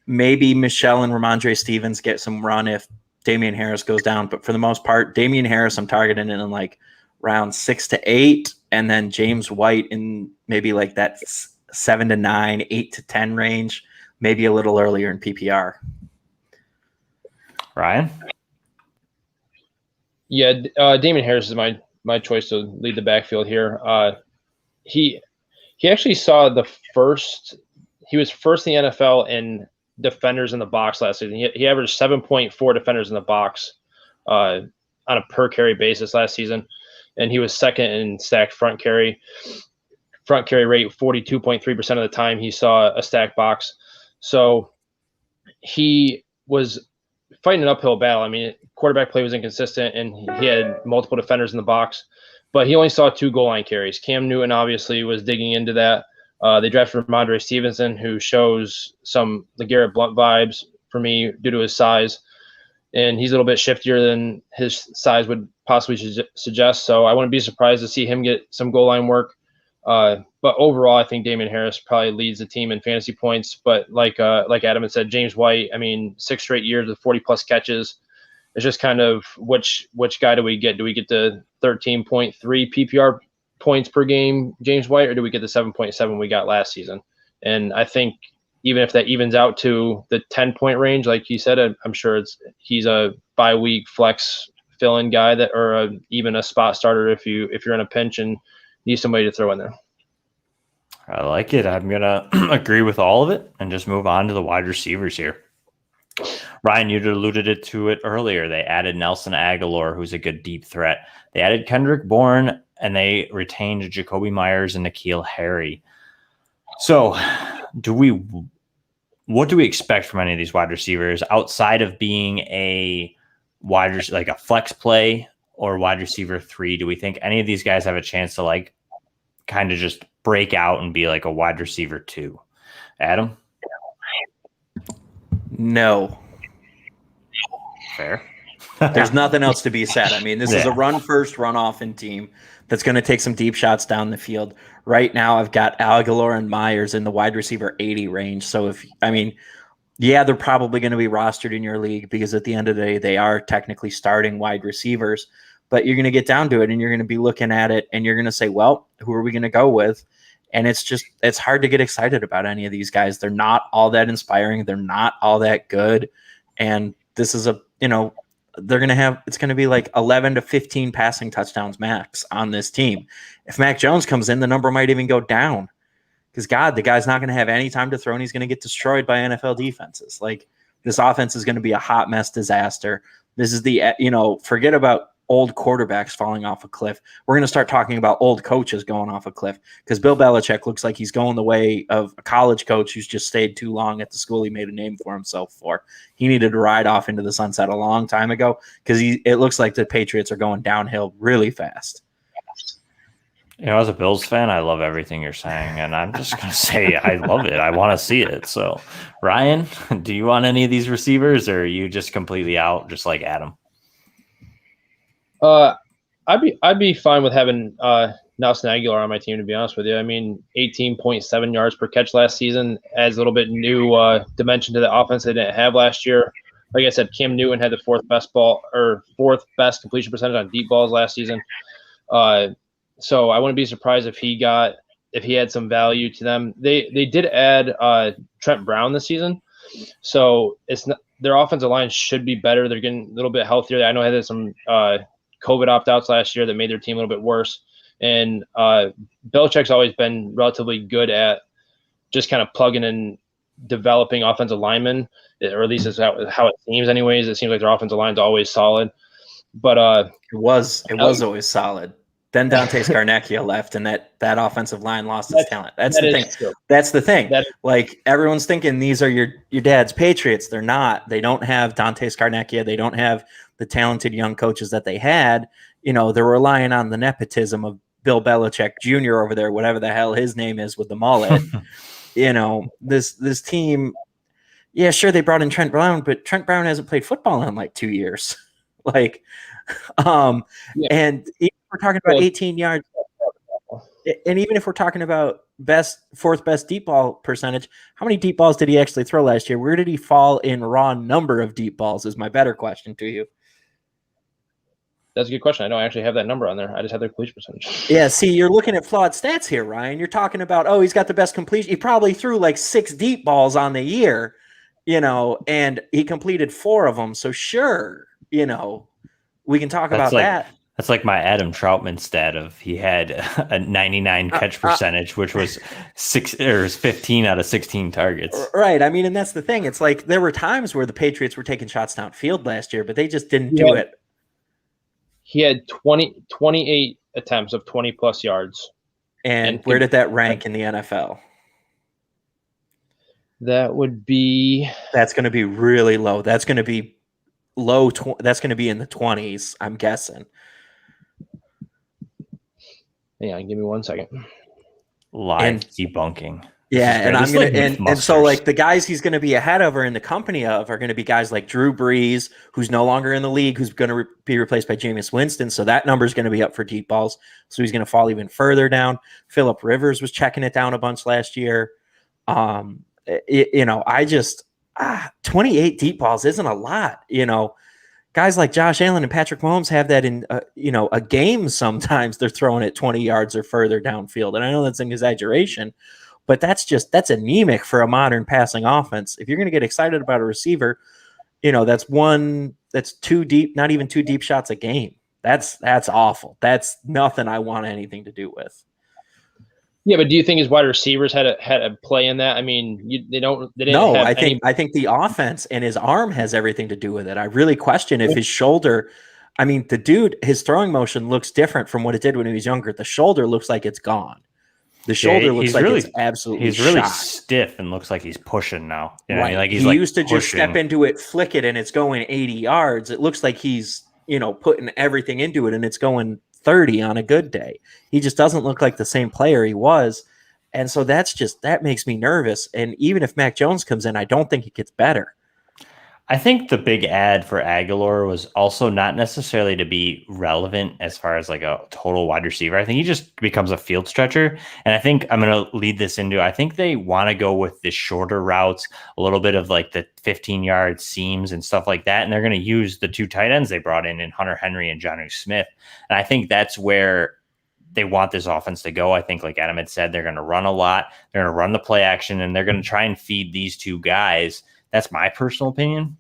Maybe Michelle and Ramondre Stevens get some run if Damian Harris goes down. But for the most part, Damian Harris, I'm targeting in like round 6 to 8, and then James White in maybe like that 7 to 9, 8 to 10 range, maybe a little earlier in PPR. Ryan? Yeah, Damian Harris is my choice to lead the backfield here. He actually saw he was first in the NFL in defenders in the box last season. He averaged 7.4 defenders in the box on a per carry basis last season, and he was second in stacked front carry rate. 42.3% of the time he saw a stacked box. So he was fighting an uphill battle. I mean, quarterback play was inconsistent, and he had multiple defenders in the box, but he only saw 2 goal line carries. Cam Newton obviously was digging into that. They drafted Ramondre Stevenson, who shows some LeGarrette Blount vibes for me due to his size, and he's a little bit shiftier than his size would possibly suggest. So I wouldn't be surprised to see him get some goal line work. But overall, I think Damian Harris probably leads the team in fantasy points. But like Adam had said, James White, 6 straight years with 40+ catches. It's just kind of which guy do we get? Do we get the 13.3 PPR points per game, James White, or do we get the 7.7 we got last season? And I think even if that evens out to the 10-point range, like he said, I'm sure he's a bye-week flex fill-in guy or even a spot starter if you're in a pinch and need somebody to throw in there. I like it. I'm gonna agree with all of it and just move on to the wide receivers here. Ryan, you alluded to it earlier. They added Nelson Aguilar, who's a good deep threat. They added Kendrick Bourne, and they retained Jacoby Myers and N'Keal Harry. So what do we expect from any of these wide receivers outside of being a like a flex play or wide receiver 3? Do we think any of these guys have a chance to like kind of just break out and be like a wide receiver 2? Adam? No. Fair. There's nothing else to be said. This is a run first, run often team that's going to take some deep shots down the field. Right now, I've got Aguilar and Myers in the wide receiver 80 range. So they're probably going to be rostered in your league because at the end of the day, they are technically starting wide receivers. But you're going to get down to it and you're going to be looking at it and you're going to say, well, who are we going to go with? And it's hard to get excited about any of these guys. They're not all that inspiring. They're not all that good. And this is it's going to be like 11 to 15 passing touchdowns max on this team. If Mac Jones comes in, the number might even go down because the guy's not going to have any time to throw and he's going to get destroyed by NFL defenses. Like, this offense is going to be a hot mess disaster. This is forget about old quarterbacks falling off a cliff. We're going to start talking about old coaches going off a cliff because Bill Belichick looks like he's going the way of a college coach who's just stayed too long at the school he made a name for himself for. He needed to ride off into the sunset a long time ago because it looks like the Patriots are going downhill really fast. As a Bills fan, I love everything you're saying, and I'm just going to say I love it. I want to see it. So, Ryan, do you want any of these receivers, or are you just completely out, just like Adam? I'd be fine with having Nelson Aguilar on my team, to be honest with you. I mean, 18.7 yards per catch last season adds a little bit new dimension to the offense they didn't have last year. Like I said, Cam Newton had the fourth best completion percentage on deep balls last season. So I wouldn't be surprised if he had some value to them. They did add Trent Brown this season, so their offensive line should be better. They're getting a little bit healthier. I know they had some COVID opt-outs last year that made their team a little bit worse. And Belichick's always been relatively good at just kind of plugging and developing offensive linemen, or at least it's how it seems anyways. It seems like their offensive line's always solid. But it was always solid. Then Dante Scarnecchia left, and that offensive line lost its talent. That's the thing. True. That's the thing. Like, everyone's thinking these are your dad's Patriots. They're not. They don't have Dante Scarnecchia. They don't have the talented young coaches that they had. You know, they're relying on the nepotism of Bill Belichick Jr. over there, whatever the hell his name is with the mullet. You know, this team, yeah, sure, they brought in Trent Brown, but Trent Brown hasn't played football in like 2 years. Like, and even if we're talking about 18 yards, and even if we're talking about fourth best deep ball percentage, how many deep balls did he actually throw last year? Where did he fall in raw number of deep balls is my better question to you. That's a good question. I don't actually have that number on there. I just have their completion percentage. Yeah, see, you're looking at flawed stats here, Ryan. You're talking about, he's got the best completion. He probably threw like 6 deep balls on the year, you know, and he completed 4 of them. So sure, you know, we can talk about that. That's like my Adam Troutman stat of he had a 99 catch percentage, which was 15 out of 16 targets. Right. I mean, and that's the thing. It's like there were times where the Patriots were taking shots downfield last year, but they just didn't do it. He had 28 attempts of 20-plus yards. And where did that rank in the NFL? That would be... That's going to be really low. That's going to be low. That's going to be in the 20s, I'm guessing. Yeah, give me 1 second. Live debunking. Yeah, and I'm gonna and so like the guys he's going to be ahead of or in the company of are going to be guys like Drew Brees, who's no longer in the league, who's going to be replaced by Jameis Winston. So that number is going to be up for deep balls. So he's going to fall even further down. Phillip Rivers was checking it down a bunch last year. You know, I just 28 deep balls isn't a lot. You know, guys like Josh Allen and Patrick Mahomes have that in a game. Sometimes they're throwing it 20 yards or further downfield, and I know that's an exaggeration. But that's anemic for a modern passing offense. If you're going to get excited about a receiver, you know, that's 2 deep, not even 2 deep shots a game. That's awful. That's nothing I want anything to do with. Yeah, but do you think his wide receivers had a play in that? I mean, they didn't. No, I think the offense and his arm has everything to do with it. I really question if his shoulder. I mean, the dude, his throwing motion looks different from what it did when he was younger. The shoulder looks like it's gone. The shoulder looks like it's absolutely He's really shot. stiff and looks like he's pushing now. You know, right. like he used to just step into it, flick it, and it's going 80 yards. It looks like he's, putting everything into it, and it's going 30 on a good day. He just doesn't look like the same player he was. And so that makes me nervous. And even if Mac Jones comes in, I don't think it gets better. I think the big ad for Aguilar was also not necessarily to be relevant as far as like a total wide receiver. I think he just becomes a field stretcher. And I think I'm going to lead this into, I think they want to go with the shorter routes, a little bit of like the 15-yard seams and stuff like that. And they're going to use the 2 tight ends they brought in Hunter Henry and Jonnu Smith. And I think that's where they want this offense to go. I think, like Adam had said, they're going to run a lot. They're going to run the play action, and they're going to try and feed these 2 guys. That's my personal opinion.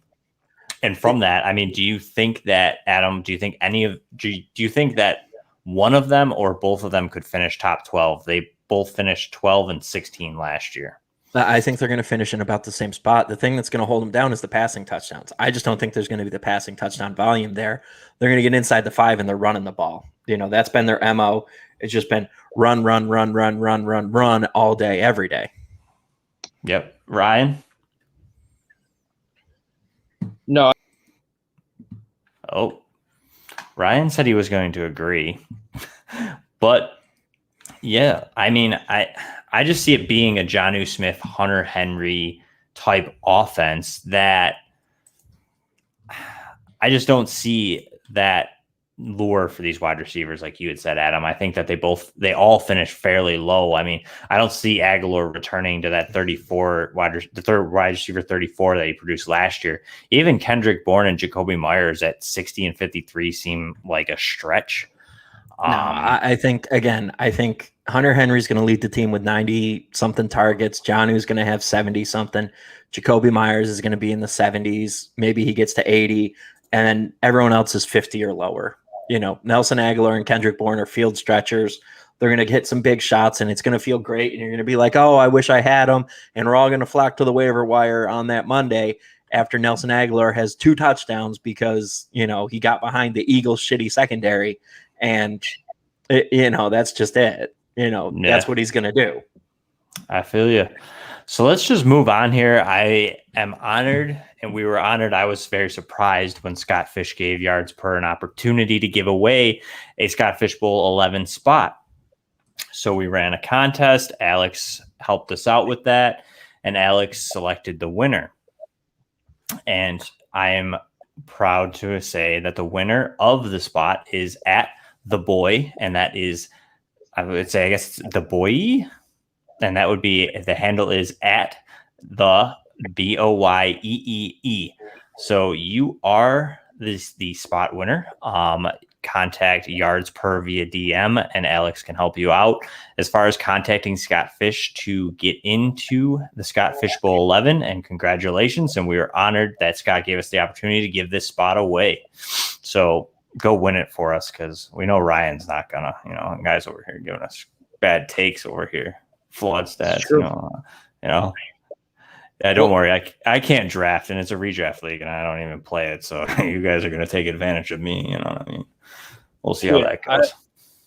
And from that, I mean, do you think that, Adam, do you think that one of them or both of them could finish top 12? They both finished 12 and 16 last year. I think they're going to finish in about the same spot. The thing that's going to hold them down is the passing touchdowns. I just don't think there's going to be the passing touchdown volume there. They're going to get inside the 5 and they're running the ball. That's been their MO. It's just been run all day, every day. Yep. Ryan? No. Oh, Ryan said he was going to agree, but yeah, I mean, I just see it being a Jonnu Smith, Hunter Henry type offense that I just don't see that lure for these wide receivers, like you had said, Adam. I think that they all finish fairly low. I mean, I don't see Aguilar returning to that 34 the third wide receiver 34 that he produced last year. Even Kendrick Bourne and Jacoby Myers at 60 and 53 seem like a stretch. No, I think Hunter Henry's going to lead the team with 90 something targets. Johnny's going to have 70 something. Jacoby Myers is going to be in the 70s. Maybe he gets to 80, and then everyone else is 50 or lower. Nelson Aguilar and Kendrick Bourne are field stretchers. They're going to hit some big shots, and it's going to feel great. And you're going to be like, oh, I wish I had them. And we're all going to flock to the waiver wire on that Monday after Nelson Aguilar has 2 touchdowns because, he got behind the Eagles' shitty secondary. And, that's just it. That's what he's going to do. I feel you. So let's just move on here. I am honored, and we were honored. I was very surprised when Scott Fish gave Yards Per an opportunity to give away a Scott Fish Bowl 11 spot. So we ran a contest. Alex helped us out with that, and Alex selected the winner. And I am proud to say that the winner of the spot is at The Boy, and that is, I would say, I guess, The Boy. And that would be, the handle is at the BOYEEE. So you are the spot winner. Contact Yards Per via DM, and Alex can help you out as far as contacting Scott Fish to get into the Scott Fish Bowl 11. And congratulations. And we are honored that Scott gave us the opportunity to give this spot away. So go win it for us, because we know Ryan's not gonna, guys over here giving us bad takes over here. Flawed stats, Yeah, don't worry. I can't draft, and it's a redraft league, and I don't even play it. So you guys are going to take advantage of me. You know what I mean? We'll see how that goes.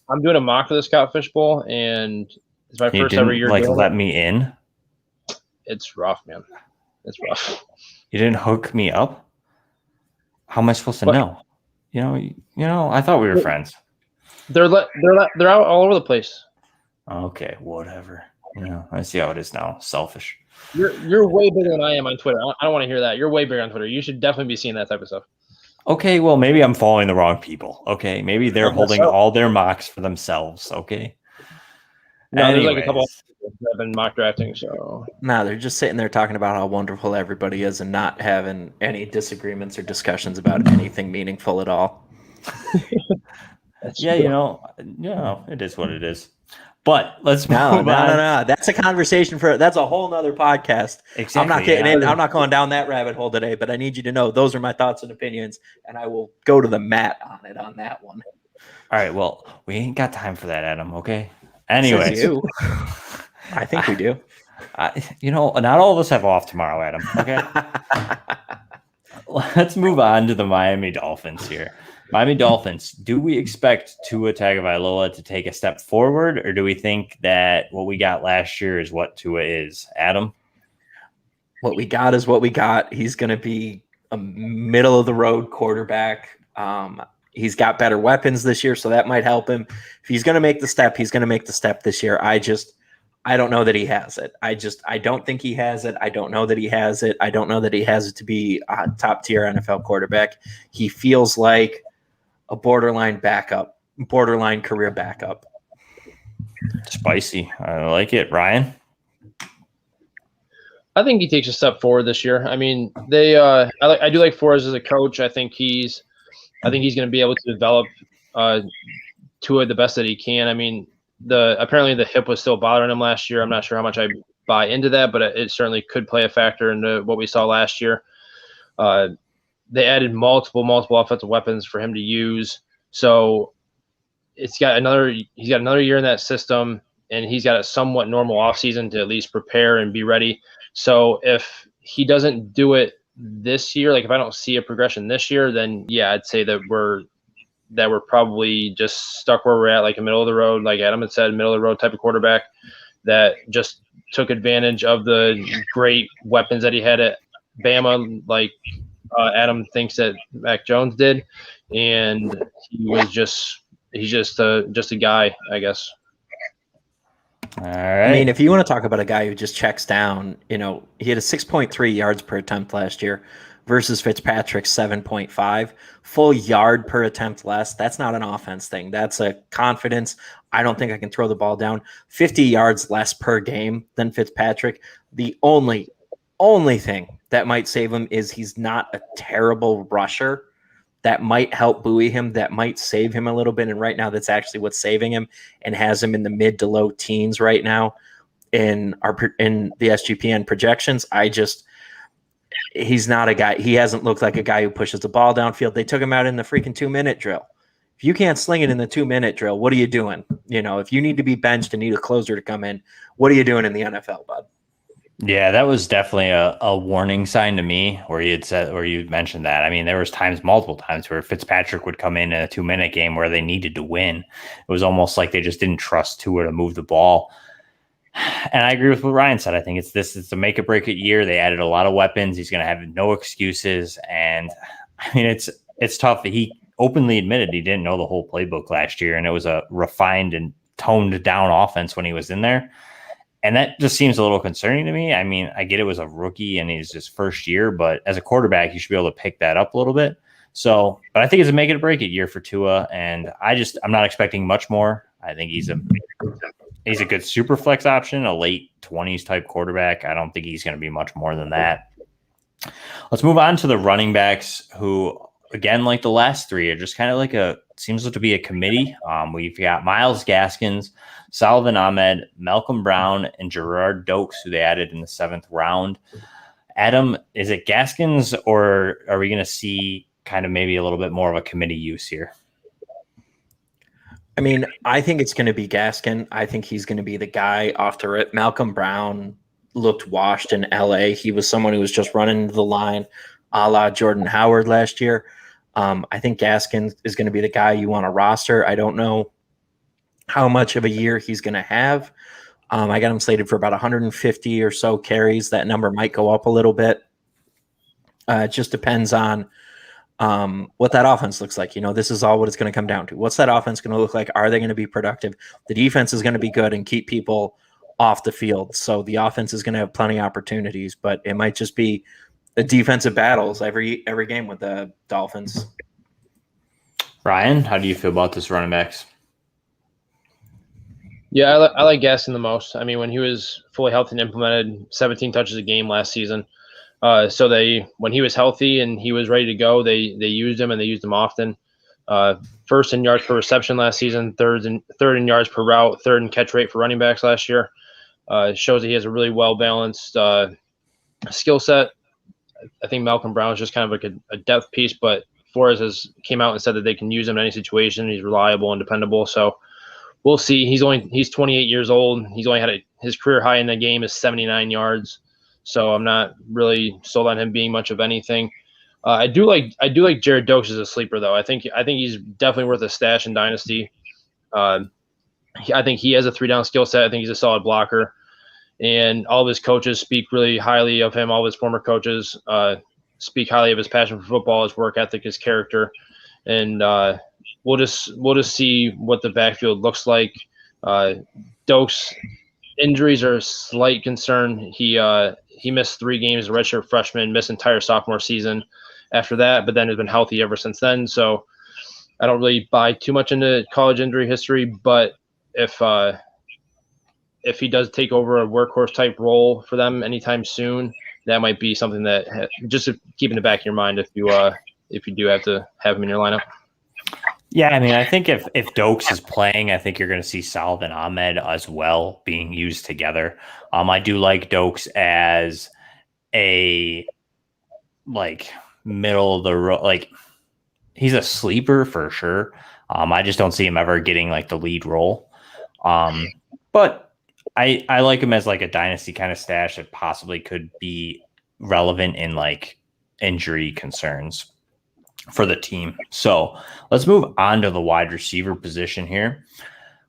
I'm doing a mock of the Scott Fish Bowl, and it's my first ever year. Let me in. It's rough, man. It's rough. You didn't hook me up. How am I supposed to know? I thought we were friends. They're out all over the place. Okay, whatever. I see how it is now. Selfish. You're way bigger than I am on Twitter. I don't want to hear that. You're way bigger on Twitter. You should definitely be seeing that type of stuff. Okay, well, maybe I'm following the wrong people. Okay, maybe they're holding all their mocks for themselves. Okay. No, there's like a couple that have been mock drafting. So no, they're just sitting there talking about how wonderful everybody is and not having any disagreements or discussions about anything meaningful at all. Yeah, it is what it is. But let's move on. No. That's a conversation that's a whole nother podcast. Exactly. I'm not getting in. I'm not going down that rabbit hole today, but I need you to know those are my thoughts and opinions, and I will go to the mat on that one. All right. Well, we ain't got time for that, Adam. Okay. Anyways. I think we do. Not all of us have off tomorrow, Adam. Okay. Let's move on to the Miami Dolphins here. Miami Dolphins, do we expect Tua Tagovailoa to take a step forward, or do we think that what we got last year is what Tua is? Adam? What we got is what we got. He's going to be a middle-of-the-road quarterback. He's got better weapons this year, so that might help him. If he's going to make the step, he's going to make the step this year. I don't know that he has it. I don't think he has it. I don't know that he has it. I don't know that he has it to be a top-tier NFL quarterback. He feels like a borderline career backup. Spicy. I like it. Ryan? I think he takes a step forward this year. I mean, I do like Flores as a coach. I think he's going to be able to develop Tua the best that he can. I mean, apparently the hip was still bothering him last year. I'm not sure how much I buy into that, but it certainly could play a factor into what we saw last year. They added multiple offensive weapons for him to use. So he's got another year in that system, and he's got a somewhat normal offseason to at least prepare and be ready. So if he doesn't do it this year, like if I don't see a progression this year, then yeah, I'd say that we're probably just stuck where we're at, like a middle of the road, like Adam had said, middle of the road type of quarterback that just took advantage of the great weapons that he had at Bama, like Adam thinks that Mac Jones did, and he's just a guy, I guess. All right. I mean, if you want to talk about a guy who just checks down, he had a 6.3 yards per attempt last year, versus Fitzpatrick's 7.5. Full yard per attempt less. That's not an offense thing. That's a confidence. I don't think I can throw the ball down. 50 yards less per game than Fitzpatrick. The only thing that might save him is he's not a terrible rusher. That might help buoy him. That might save him a little bit. And right now, that's actually what's saving him and has him in the mid to low teens right now in the SGPN projections. He's not a guy. He hasn't looked like a guy who pushes the ball downfield. They took him out in the freaking 2-minute drill. If you can't sling it in the 2-minute drill, what are you doing? If you need to be benched and need a closer to come in, what are you doing in the NFL, bud? Yeah, that was definitely a warning sign to me where you mentioned that. I mean, there was multiple times where Fitzpatrick would come in a 2-minute game where they needed to win. It was almost like they just didn't trust Tua to move the ball. And I agree with what Ryan said. I think it's a make or break it year. They added a lot of weapons. He's going to have no excuses. And I mean, it's tough. He openly admitted he didn't know the whole playbook last year, and it was a refined and toned down offense when he was in there. And that just seems a little concerning to me. I mean, I get it was a rookie and he's his first year, but as a quarterback, you should be able to pick that up a little bit. So, but I think it's a make it or break it year for Tua, and I'm not expecting much more. I think he's a good super flex option, a late 20s type quarterback. I don't think he's going to be much more than that. Let's move on to the running backs who, again, like the last three, are just kind of seems to be a committee. We've got Myles Gaskins, Salvin Ahmed, Malcolm Brown, and Gerard Dokes, who they added in the 7th round. Adam, is it Gaskins, or are we going to see kind of maybe a little bit more of a committee use here? I mean, I think it's going to be Gaskin. I think he's going to be the guy off the rip. Malcolm Brown looked washed in LA. He was someone who was just running into the line a la Jordan Howard last year. I think Gaskin is going to be the guy you want to roster. I don't know how much of a year he's going to have. I got him slated for about 150 or so carries. That number might go up a little bit. It just depends on what that offense looks like. This is all what it's going to come down to. What's that offense going to look like? Are they going to be productive? The defense is going to be good and keep people off the field. So the offense is going to have plenty of opportunities, but it might just be the defensive battles every game with the Dolphins. Ryan, how do you feel about this running backs? Yeah, I like Gaskin the most. I mean, when he was fully healthy and implemented, 17 touches a game last season. So when he was healthy and he was ready to go, they used him, and they used him often. First in yards per reception last season, third in yards per route, third in catch rate for running backs last year. It shows that he has a really well-balanced skill set. I think Malcolm Brown is just kind of like a depth piece, but Flores came out and said that they can use him in any situation. He's reliable and dependable. So we'll see. He's 28 years old. He's only had his career high in the game is 79 yards. So I'm not really sold on him being much of anything. I do like Jared Dokes as a sleeper, though. I think he's definitely worth a stash in Dynasty. I think he has a 3-down skill set. I think he's a solid blocker, and all of his coaches speak really highly of him. All of his former coaches speak highly of his passion for football, his work ethic, his character, and we'll just see what the backfield looks like. Dokes' injuries are a slight concern. He missed 3 games as a redshirt freshman, missed entire sophomore season after that, but then has been healthy ever since then. So I don't really buy too much into college injury history, but if he does take over a workhorse type role for them anytime soon, that might be something that just to keep in the back of your mind if you do have to have him in your lineup. Yeah, I mean, I think if Dokes is playing, I think you're going to see Salvin Ahmed as well being used together. I do like Dokes as a middle of the road. He's a sleeper for sure. I just don't see him ever getting the lead role. But I like him as a dynasty kind of stash that possibly could be relevant in injury concerns for the team. So let's move on to the wide receiver position here.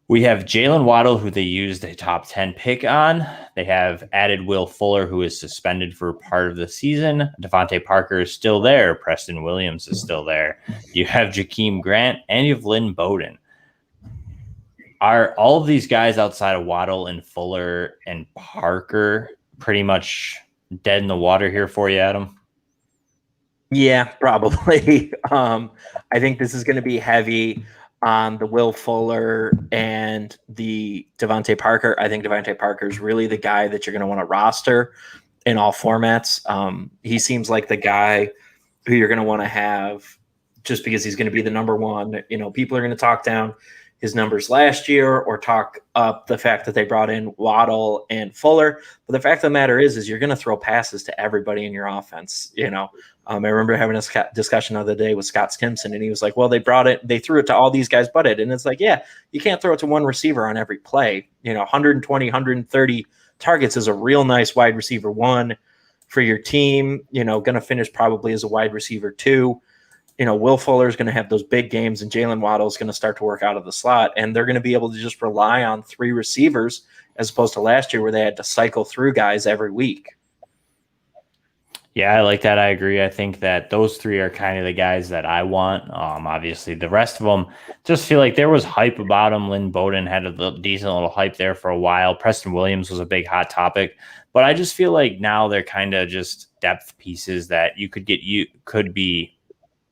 We have Jalen Waddle, who they used a top 10 pick on. They have added Will Fuller, who is suspended for part of the season. Devontae Parker is still there. Preston Williams is still there. You have Jakeem Grant, and you have Lynn Bowden. Are all of these guys outside of Waddle and Fuller and Parker pretty much dead in the water here for you, Adam? Yeah, probably. I think this is going to be heavy on the Will Fuller and the Devontae Parker. I think Devontae Parker is really the guy that you're going to want to roster in all formats. He seems like the guy who you're going to want to have just because he's going to be the number one. People are going to talk down his numbers last year or talk up the fact that they brought in Waddle and Fuller. But the fact of the matter is you're going to throw passes to everybody in your offense. I remember having a discussion the other day with Scott Stimson, and he was like, well, they threw it to all these guys but it. And it's like, yeah, you can't throw it to one receiver on every play. 120, 130 targets is a real nice wide receiver one for your team, going to finish probably as a wide receiver two. Will Fuller is going to have those big games, and Jalen Waddle is going to start to work out of the slot, and they're going to be able to just rely on three receivers as opposed to last year where they had to cycle through guys every week. Yeah, I like that. I agree. I think that those three are kind of the guys that I want. Obviously, the rest of them just feel like there was hype about them. Lynn Bowden had a decent little hype there for a while. Preston Williams was a big hot topic. But I just feel like now they're kind of just depth pieces that could be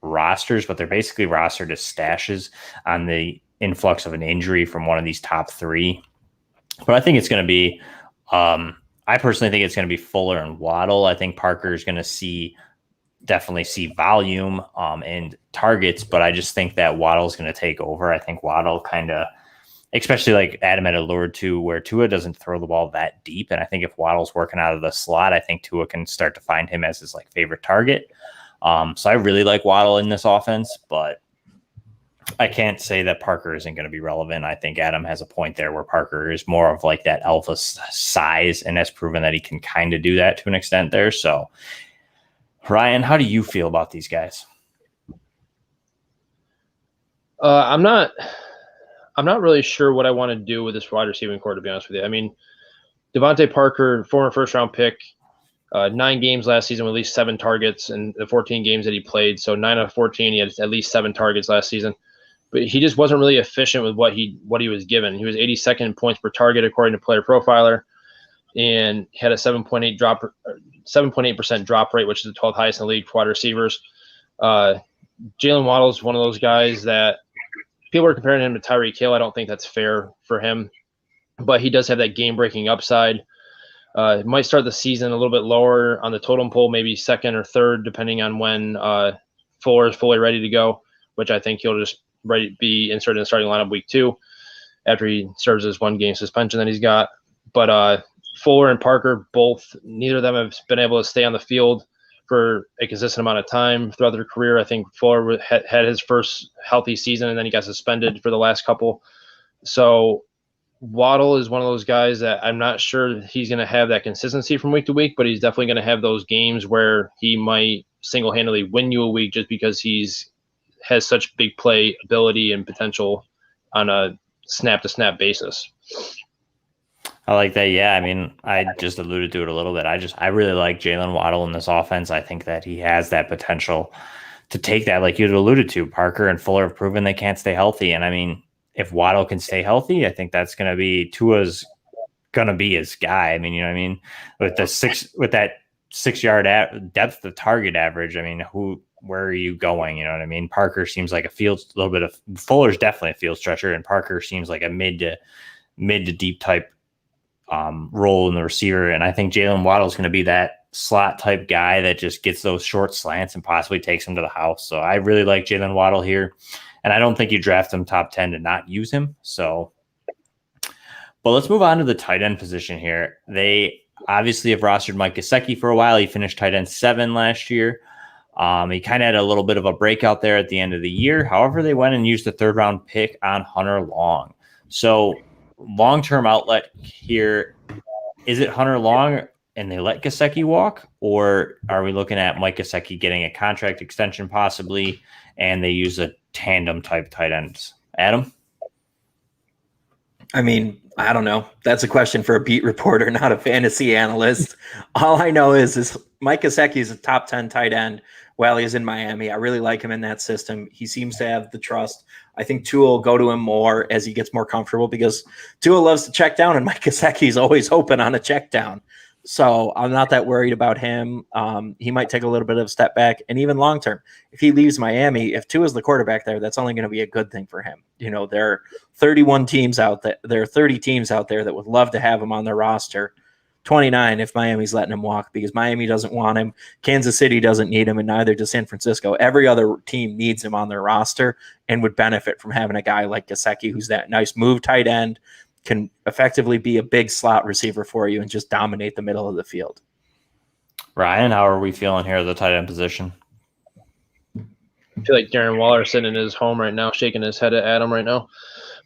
rosters, but they're basically rostered as stashes on the influx of an injury from one of these top three. But I think it's going to be I personally think it's going to be Fuller and Waddle. I think Parker is going to definitely see volume and targets, but I just think that Waddle is going to take over. I think Waddle kind of, especially like Adam had allured to, where Tua doesn't throw the ball that deep. And I think if Waddle's working out of the slot, I think Tua can start to find him as his favorite target. So I really like Waddle in this offense, but I can't say that Parker isn't going to be relevant. I think Adam has a point there where Parker is more of that alpha size and has proven that he can kind of do that to an extent there. So, Ryan, how do you feel about these guys? I'm not really sure what I want to do with this wide receiving core, to be honest with you. I mean, Devontae Parker, former first-round pick, 9 games last season with at least 7 targets in the 14 games that he played. So 9 out of 14, he had at least 7 targets last season. But he just wasn't really efficient with what he was given. He was 82nd in points per target according to Player Profiler, and had a 7.8% drop rate, which is the 12th highest in the league for wide receivers. Jalen Waddle is one of those guys that people are comparing him to Tyreek Hill. I don't think that's fair for him, but he does have that game-breaking upside. Might start the season a little bit lower on the totem pole, maybe second or third, depending on when Fuller is fully ready to go, which I think he'll just be inserted in the starting lineup week 2 after he serves his 1-game suspension that he's got. But Fuller and Parker, neither of them have been able to stay on the field for a consistent amount of time throughout their career. I think Fuller had his first healthy season, and then he got suspended for the last couple. So Waddle is one of those guys that I'm not sure he's going to have that consistency from week to week, but he's definitely going to have those games where he might single-handedly win you a week just because has such big play ability and potential on a snap-to-snap basis. I like that. Yeah, I mean, I just alluded to it a little bit. I really like Jalen Waddle in this offense. I think that he has that potential to take that, like you alluded to. Parker and Fuller have proven they can't stay healthy, and I mean, if Waddle can stay healthy, I think that's going to be Tua's going to be his guy. I mean, you know what I mean? With that 6-yard depth of target average, I mean, where are you going? You know what I mean? Parker seems like Fuller's definitely a field stretcher, and Parker seems like a mid to deep type role in the receiver. And I think Jalen Waddle is going to be that slot type guy that just gets those short slants and possibly takes him to the house. So I really like Jalen Waddle here. And I don't think you draft him top 10 to not use him. So, but let's move on to the tight end position here. They obviously have rostered Mike Gesicki for a while. He finished tight end 7 last year. He kind of had a little bit of a breakout there at the end of the year. However, they went and used the 3rd-round pick on Hunter Long. So long-term outlet here, is it Hunter Long and they let Gesicki walk, or are we looking at Mike Gesicki getting a contract extension possibly, and they use a tandem type tight ends? Adam? I mean, I don't know. That's a question for a beat reporter, not a fantasy analyst. All I know is Mike Gesicki is a top 10 tight end while he's in Miami. I really like him in that system. He seems to have the trust. I think Tua will go to him more as he gets more comfortable because Tua loves to check down, and Mike Gesicki is always open on a check down. So I'm not that worried about him. He might take a little bit of a step back, and even long term, if he leaves Miami, if Tua's the quarterback there, that's only going to be a good thing for him. There are 31 teams out there. There are 30 teams out there that would love to have him on their roster. 29 if Miami's letting him walk, because Miami doesn't want him. Kansas City doesn't need him, and neither does San Francisco. Every other team needs him on their roster and would benefit from having a guy like Gesicki, who's that nice move tight end, can effectively be a big slot receiver for you and just dominate the middle of the field. Ryan, how are we feeling here at the tight end position? I feel like Darren Waller sitting in his home right now, shaking his head at Adam right now.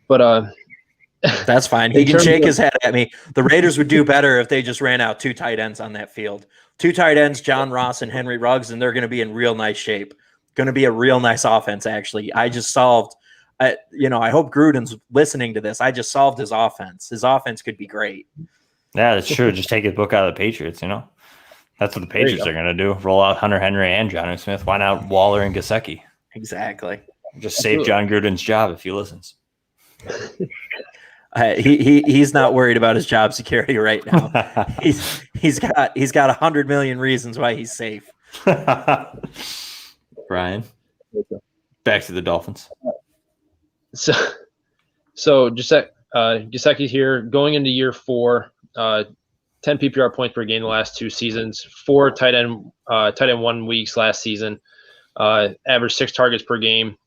But that's fine. He can shake his head at me. The Raiders would do better if they just ran out 2 tight ends on that field. 2 tight ends, John Ross and Henry Ruggs, and they're going to be in real nice shape. Going to be a real nice offense, actually. I just solved I hope Gruden's listening to this. I just solved his offense. His offense could be great. Yeah, that's true. Just take his book out of the Patriots, That's what the Patriots are going to do. Roll out Hunter Henry and Jonnu Smith. Why not Waller and Gesicki? Exactly. Just save John Gruden's job if he listens. He's not worried about his job security right now. He's got 100 million reasons why he's safe. Brian, back to the Dolphins. So Gesicki's here going into year 4, 10 PPR points per game the last 2 seasons, 4 tight end 1 weeks last season, averaged 6 targets per game,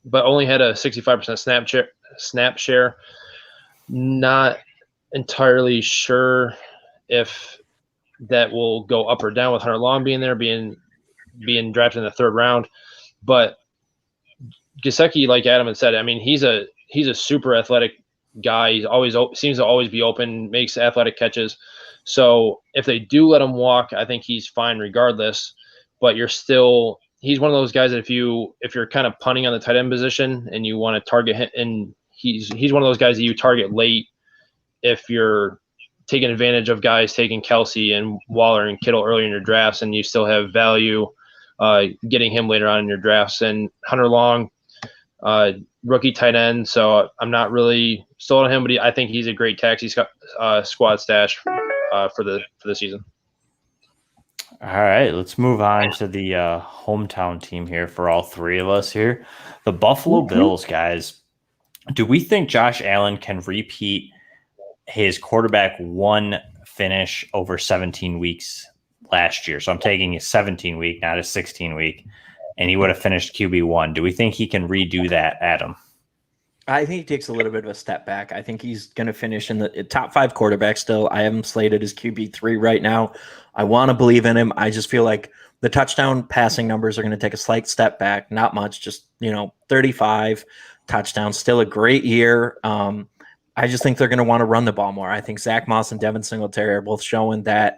but only had a 65% snap share. Not entirely sure if that will go up or down with Hunter Long being there, being drafted in the 3rd round, but Gesicki, like Adam had said, I mean, he's a super athletic guy. He's always seems to always be open, makes athletic catches. So if they do let him walk, I think he's fine regardless. But he's one of those guys that if you're kind of punting on the tight end position and you want to target him, and he's one of those guys that you target late if you're taking advantage of guys taking Kelsey and Waller and Kittle early in your drafts, and you still have value getting him later on in your drafts. And Hunter Long, rookie tight end, so I'm not really sold on him, but I think he's a great taxi squad stash for the season. All right, let's move on to the hometown team here for all 3 of us here. The Buffalo Bills, guys. Do we think Josh Allen can repeat his quarterback 1 finish over 17 weeks last year? So I'm taking a 17-week, not a 16-week. And he would have finished QB1. Do we think he can redo that, Adam? I think he takes a little bit of a step back. I think he's going to finish in the top 5 quarterback still. I have him slated as QB3 right now. I want to believe in him. I just feel like the touchdown passing numbers are going to take a slight step back. Not much, just 35 touchdowns. Still a great year. I just think they're going to want to run the ball more. I think Zach Moss and Devin Singletary are both showing that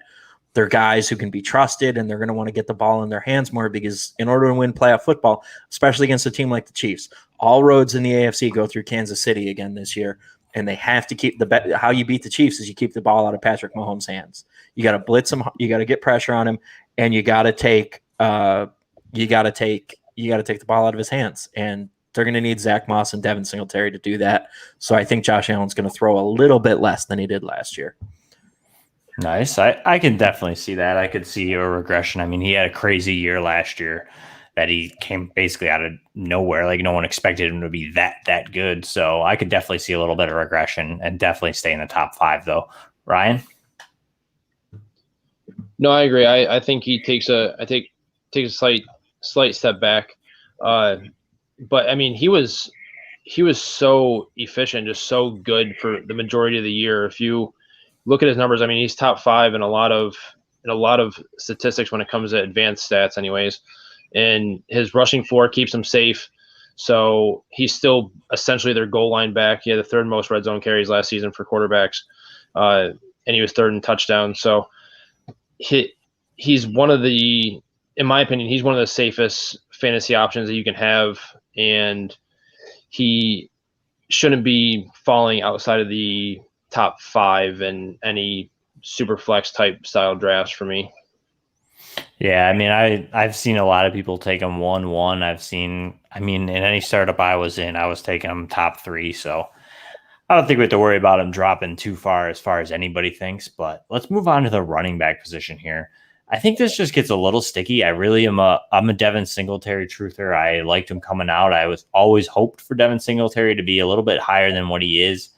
they're guys who can be trusted, and they're going to want to get the ball in their hands more, because in order to win playoff football, especially against a team like the Chiefs, all roads in the AFC go through Kansas City again this year, and they have to keep how you beat the Chiefs is you keep the ball out of Patrick Mahomes' hands. You got to blitz him, you got to get pressure on him, and you got to take the ball out of his hands. And they're going to need Zach Moss and Devin Singletary to do that. So I think Josh Allen's going to throw a little bit less than he did last year. Nice. I can definitely see that. I could see a regression. I mean, he had a crazy year last year that he came basically out of nowhere. Like, no one expected him to be that good. So I could definitely see a little bit of regression and definitely stay in the top 5, though. Ryan? No, I agree. I think he takes a slight step back. But I mean, he was so efficient, just so good for the majority of the year. If you look at his numbers, I mean, he's top 5 in a lot of statistics when it comes to advanced stats anyways. And his rushing floor keeps him safe. So he's still essentially their goal line back. He had the 3rd most red zone carries last season for quarterbacks. And he was 3rd in touchdowns. So he's one of the, in my opinion, he's one of the safest fantasy options that you can have. And he shouldn't be falling outside of the top 5 in any super flex type style drafts for me. Yeah, I mean, I've seen a lot of people take him 1-1. In any startup I was in, I was taking him top 3. So I don't think we have to worry about him dropping too far as anybody thinks, but let's move on to the running back position here. I think this just gets a little sticky. I'm a Devin Singletary truther. I liked him coming out. I was always hoped for Devin Singletary to be a little bit higher than what he is.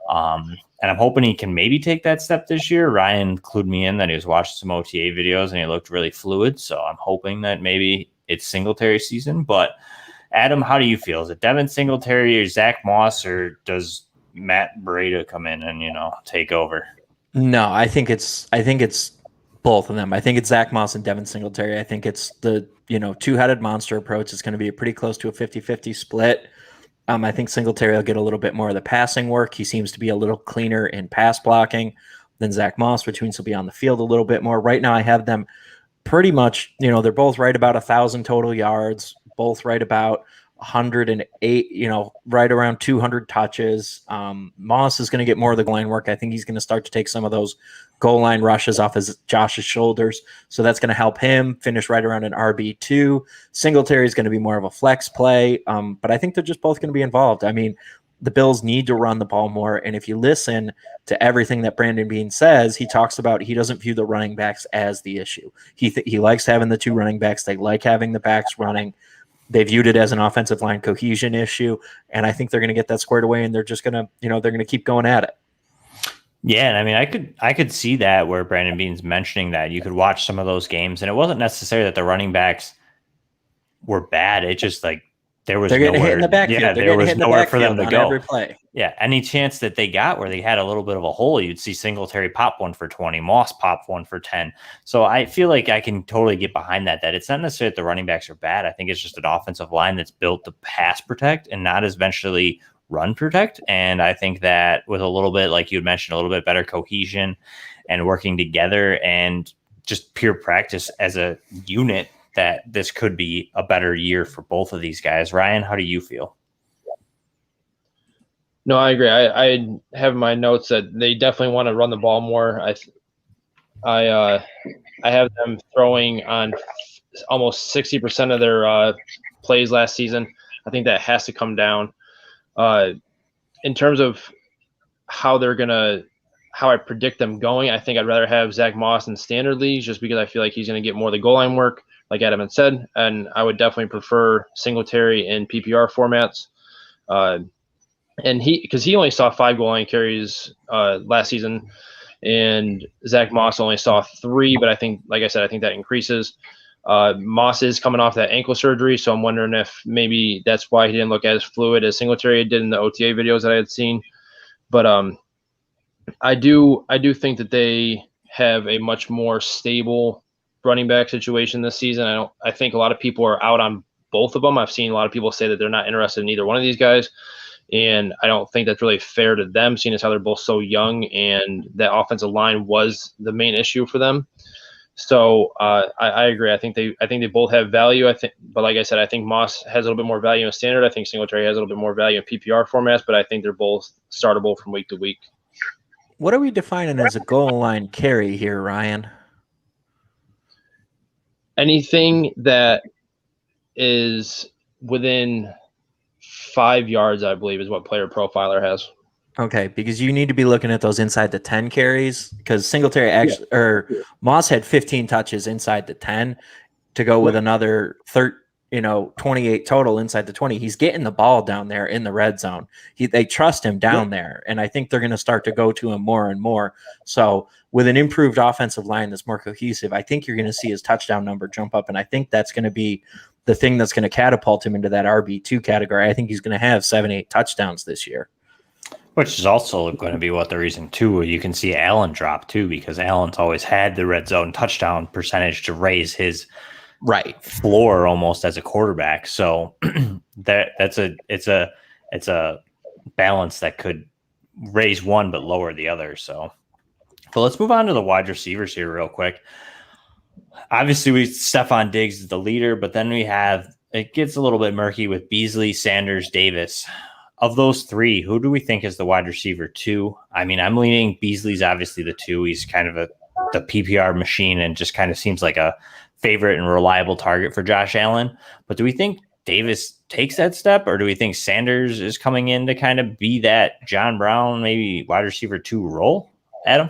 And I'm hoping he can maybe take that step this year. Ryan clued me in that he was watching some OTA videos and he looked really fluid. So I'm hoping that maybe it's Singletary season. But Adam, how do you feel? Is it Devin Singletary or Zach Moss, or does Matt Breida come in and, take over? No, I think it's both of them. I think it's Zach Moss and Devin Singletary. I think it's the, two-headed monster approach. It's going to be pretty close to a 50-50 split. I think Singletary will get a little bit more of the passing work. He seems to be a little cleaner in pass blocking than Zach Moss, which means he'll be on the field a little bit more. Right now I have them pretty much, they're both right about 1,000 total yards, both right about 108, right around 200 touches. Moss is going to get more of the goal line work. I think he's going to start to take some of those goal line rushes off Josh's shoulders. So that's going to help him finish right around an RB2. Singletary is going to be more of a flex play. But I think they're just both going to be involved. I mean, the Bills need to run the ball more. And if you listen to everything that Brandon Beane says, he talks about he doesn't view the running backs as the issue. He likes having the two running backs. They like having the backs running. They viewed it as an offensive line cohesion issue, and I think they're going to get that squared away, and they're just going to, they're going to keep going at it. Yeah, and I mean, I could see that where Brandon Beane's mentioning that you could watch some of those games, and it wasn't necessarily that the running backs were bad. It just there was getting hit in the backfield. Yeah, there was nowhere for them to go. Every play. Yeah, any chance that they got where they had a little bit of a hole, you'd see Singletary pop one for 20, Moss pop one for 10. So I feel like I can totally get behind that it's not necessarily that the running backs are bad. I think it's just an offensive line that's built to pass protect and not as eventually run protect. And I think that with a little bit, like you had mentioned, a little bit better cohesion and working together and just pure practice as a unit, that this could be a better year for both of these guys. Ryan, how do you feel? No, I agree. I have my notes that they definitely want to run the ball more. I have them throwing on almost 60% of their plays last season. I think that has to come down. In terms of how I predict them going, I think I'd rather have Zach Moss in standard leagues just because I feel like he's going to get more of the goal line work, like Adam had said, and I would definitely prefer Singletary in PPR formats. And because he only saw 5 goal line carries last season, and Zach Moss only saw 3, but I think, like I said, I think that increases. Moss is coming off that ankle surgery, so I'm wondering if maybe that's why he didn't look as fluid as Singletary did in the OTA videos that I had seen. But I do think that they have a much more stable running back situation this season. I think a lot of people are out on both of them. I've seen a lot of people say that they're not interested in either one of these guys. And I don't think that's really fair to them, seeing as how they're both so young and that offensive line was the main issue for them. So I agree. I think they both have value. But like I said, I think Moss has a little bit more value in standard. I think Singletary has a little bit more value in PPR formats, but I think they're both startable from week to week. What are we defining as a goal line carry here, Ryan? Anything that is within 5 yards, I believe, is what Player Profiler has. Okay, because you need to be looking at those inside the 10 carries, because Singletary Moss had 15 touches inside the 10 to go with another 28 total inside the 20. He's getting the ball down there in the red zone. They trust him down there, and I think they're going to start to go to him more and more. So with an improved offensive line that's more cohesive, I think you're going to see his touchdown number jump up, and I think that's going to be the thing that's going to catapult him into that RB2 category. I think he's going to have 7-8 touchdowns this year. Which is also going to be the reason, too, you can see Allen drop, too, because Allen's always had the red zone touchdown percentage to raise his floor almost as a quarterback. So it's a balance that could raise one but lower the other. So let's move on to the wide receivers here real quick. Obviously, Stephon Diggs is the leader, but then it gets a little bit murky with Beasley, Sanders, Davis. Of those 3, who do we think is the wide receiver 2? I mean, I'm leaning Beasley's obviously the 2. He's kind of the PPR machine and just kind of seems like a favorite and reliable target for Josh Allen. But do we think Davis takes that step, or do we think Sanders is coming in to kind of be that John Brown, maybe wide receiver 2 role? Adam?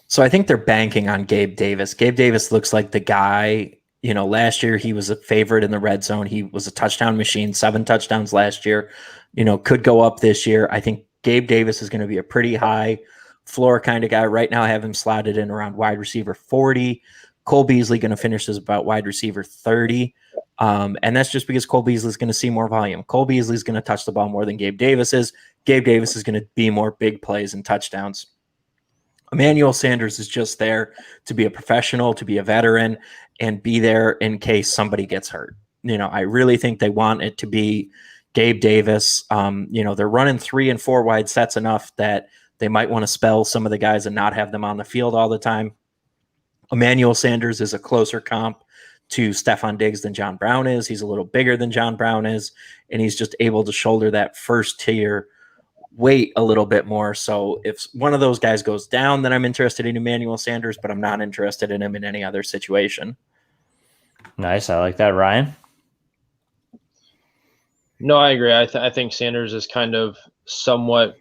So I think they're banking on Gabe Davis. Gabe Davis looks like the guy. Last year he was a favorite in the red zone. He was a touchdown machine, 7 touchdowns last year. Could go up this year. I think Gabe Davis is going to be a pretty high floor kind of guy. Right now I have him slotted in around wide receiver 40. Cole Beasley going to finish as about wide receiver 30. And that's just because Cole Beasley is going to see more volume. Cole Beasley is going to touch the ball more than Gabe Davis is. Gabe Davis is going to be more big plays and touchdowns. Emmanuel Sanders is just there to be a professional, to be a veteran, and be there in case somebody gets hurt. I really think they want it to be Gabe Davis. They're running 3 and 4 wide sets enough that they might want to spell some of the guys and not have them on the field all the time. Emmanuel Sanders is a closer comp to Stephon Diggs than John Brown is. He's a little bigger than John Brown is, and he's just able to shoulder that first tier weight a little bit more. So if one of those guys goes down, then I'm interested in Emmanuel Sanders, but I'm not interested in him in any other situation. Nice. I like that. Ryan? No, I agree. I think Sanders is kind of somewhat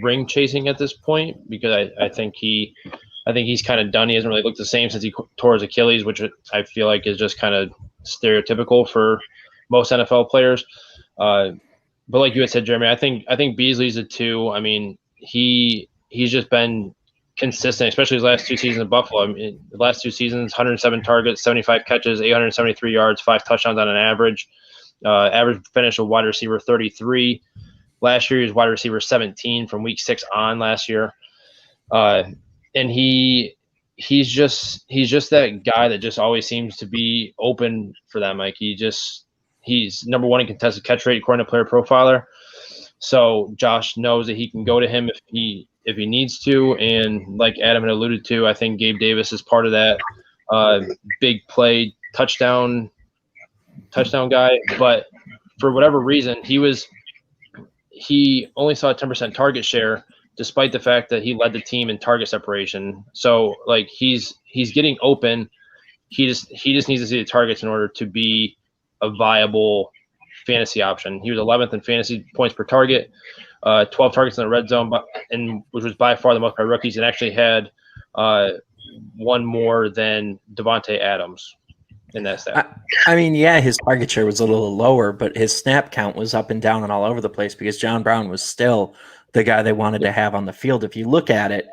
ring chasing at this point because I think he's kind of done. He hasn't really looked the same since he tore his Achilles, which I feel like is just kind of stereotypical for most NFL players. But like you had said, Jeremy, I think Beasley's a 2. I mean, he's just been consistent, especially his last 2 seasons in Buffalo. I mean, the last 2 seasons, 107 targets, 75 catches, 873 yards, 5 touchdowns on an average. Average finish of wide receiver 33. Last year, he was wide receiver 17 from week 6 on last year. And he's just that guy that just always seems to be open for them. Like he's number 1 in contested catch rate according to Player Profiler. So Josh knows that he can go to him if he needs to. And like Adam had alluded to, I think Gabe Davis is part of that big play touchdown guy. But for whatever reason, he only saw a 10% target share, despite the fact that he led the team in target separation. So like he's getting open. He just needs to see the targets in order to be a viable fantasy option. He was 11th in fantasy points per target, 12 targets in the red zone, and which was by far the most by rookies, and actually had 1 more than Devontae Adams in that stat. I mean, yeah, his target share was a little lower, but his snap count was up and down and all over the place because John Brown was still the guy they wanted to have on the field. If you look at it,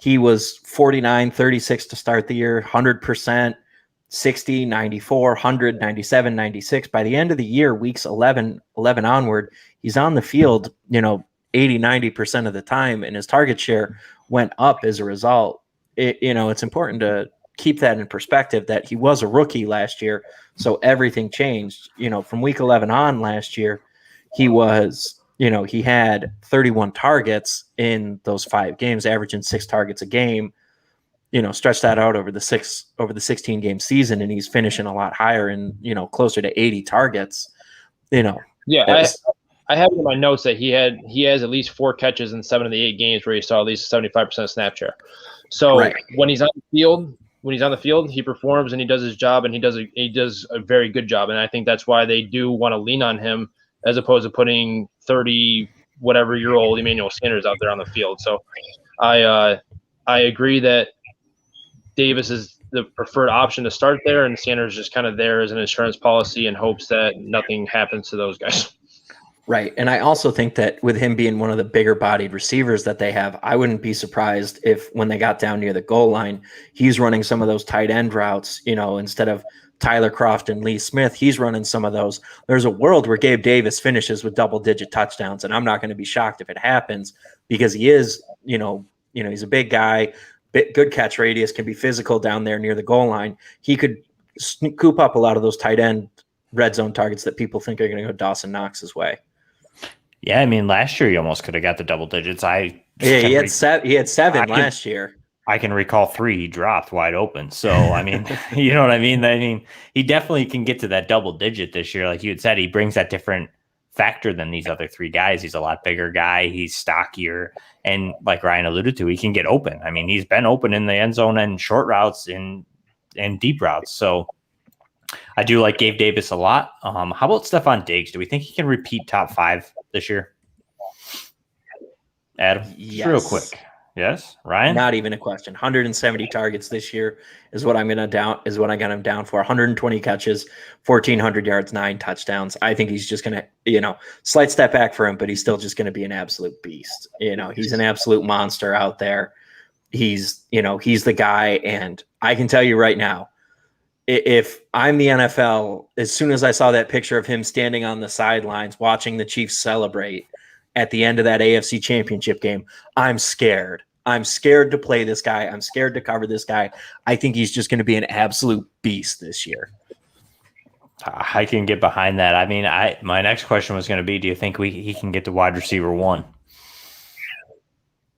he was 49, 36 to start the year, 100%, 60, 94, 100, 97, 96. By the end of the year, weeks 11 onward, he's on the field, 80, 90% of the time, and his target share went up as a result. It's important to keep that in perspective that he was a rookie last year, so everything changed. From week 11 on last year, he was, he had 31 targets in those 5 games, averaging 6 targets a game. Stretch that out over the 16 game season, and he's finishing a lot higher and, closer to 80 targets, Yeah. I have in my notes that he has at least 4 catches in 7 of the 8 games where he saw at least 75% snap share. So right. When he's on the field, he performs and he does his job, and he does a very good job. And I think that's why they do want to lean on him as opposed to putting 30-whatever-year-old Emmanuel Sanders out there on the field. So I agree that Davis is the preferred option to start there, and Sanders just kind of there as an insurance policy in hopes that nothing happens to those guys. Right. And I also think that with him being one of the bigger bodied receivers that they have, I wouldn't be surprised if when they got down near the goal line, he's running some of those tight end routes, instead of Tyler Kroft and Lee Smith, he's running some of those. There's a world where Gabe Davis finishes with double-digit touchdowns, and I'm not going to be shocked if it happens because he is, he's a big guy. Good catch radius, can be physical down there near the goal line. He could scoop up a lot of those tight end red zone targets that people think are going to go Dawson Knox's way. Yeah, I mean, last year he almost could have got the double digits. He had 7 last year. I can recall 3 he dropped wide open. So, I mean, you know what I mean? I mean, he definitely can get to that double digit this year. Like you had said, he brings that different factor than these other 3 guys. He's a lot bigger guy. He's stockier. And like Ryan alluded to, he can get open. I mean, he's been open in the end zone and short routes and deep routes. So I do like Gabe Davis a lot. How about Stephon Diggs? Do we think he can repeat top 5 this year? Adam, just real quick. Yes, Ryan. Not even a question. 170 targets this year is what I'm going to down. Is what I got him down for. 120 catches, 1,400 yards, 9 touchdowns. I think he's just going to, slight step back for him, but he's still just going to be an absolute beast. He's an absolute monster out there. He's the guy, and I can tell you right now, if I'm the NFL, as soon as I saw that picture of him standing on the sidelines watching the Chiefs celebrate at the end of that AFC Championship game, I'm scared. I'm scared to play this guy. I'm scared to cover this guy. I think he's just going to be an absolute beast this year. I can get behind that. I mean, my next question was going to be, do you think he can get to wide receiver 1?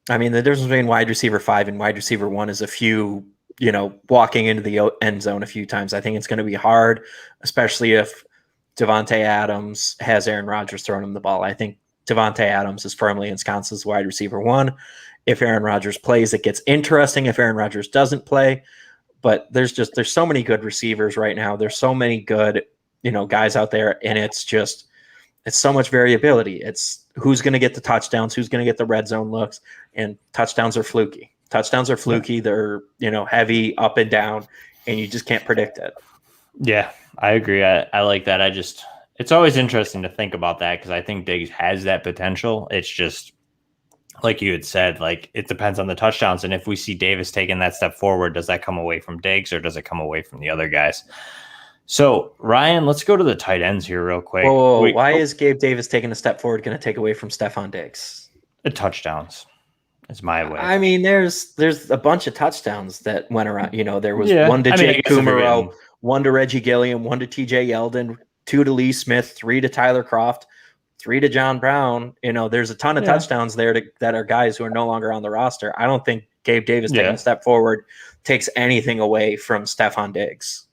I mean, the difference between wide receiver 5 and wide receiver 1 is a few, walking into the end zone a few times. I think it's going to be hard, especially if Devontae Adams has Aaron Rodgers throwing him the ball. I think Devontae Adams is firmly ensconced as wide receiver 1. If Aaron Rodgers plays, it gets interesting. If Aaron Rodgers doesn't play, but there's so many good receivers right now. There's so many good, guys out there, and it's so much variability. It's who's going to get the touchdowns, who's going to get the red zone looks, and touchdowns are fluky. They're, heavy up and down, and you just can't predict it. Yeah, I agree. I like that. It's always interesting to think about that because I think Diggs has that potential. It's just, like you had said, like it depends on the touchdowns. And if we see Davis taking that step forward, does that come away from Diggs or does it come away from the other guys? So, Ryan, let's go to the tight ends here real quick. Whoa. Why is Gabe Davis taking a step forward going to take away from Stephon Diggs? The touchdowns is my way. I mean, there's a bunch of touchdowns that went around. There was one to Jake Kumaro, one to Reggie Gilliam, one to TJ Yeldon, 2 to Lee Smith, 3 to Tyler Kroft, 3 to John Brown. There's a ton of touchdowns there that are guys who are no longer on the roster. I don't think Gabe Davis taking a step forward takes anything away from Stephon Diggs.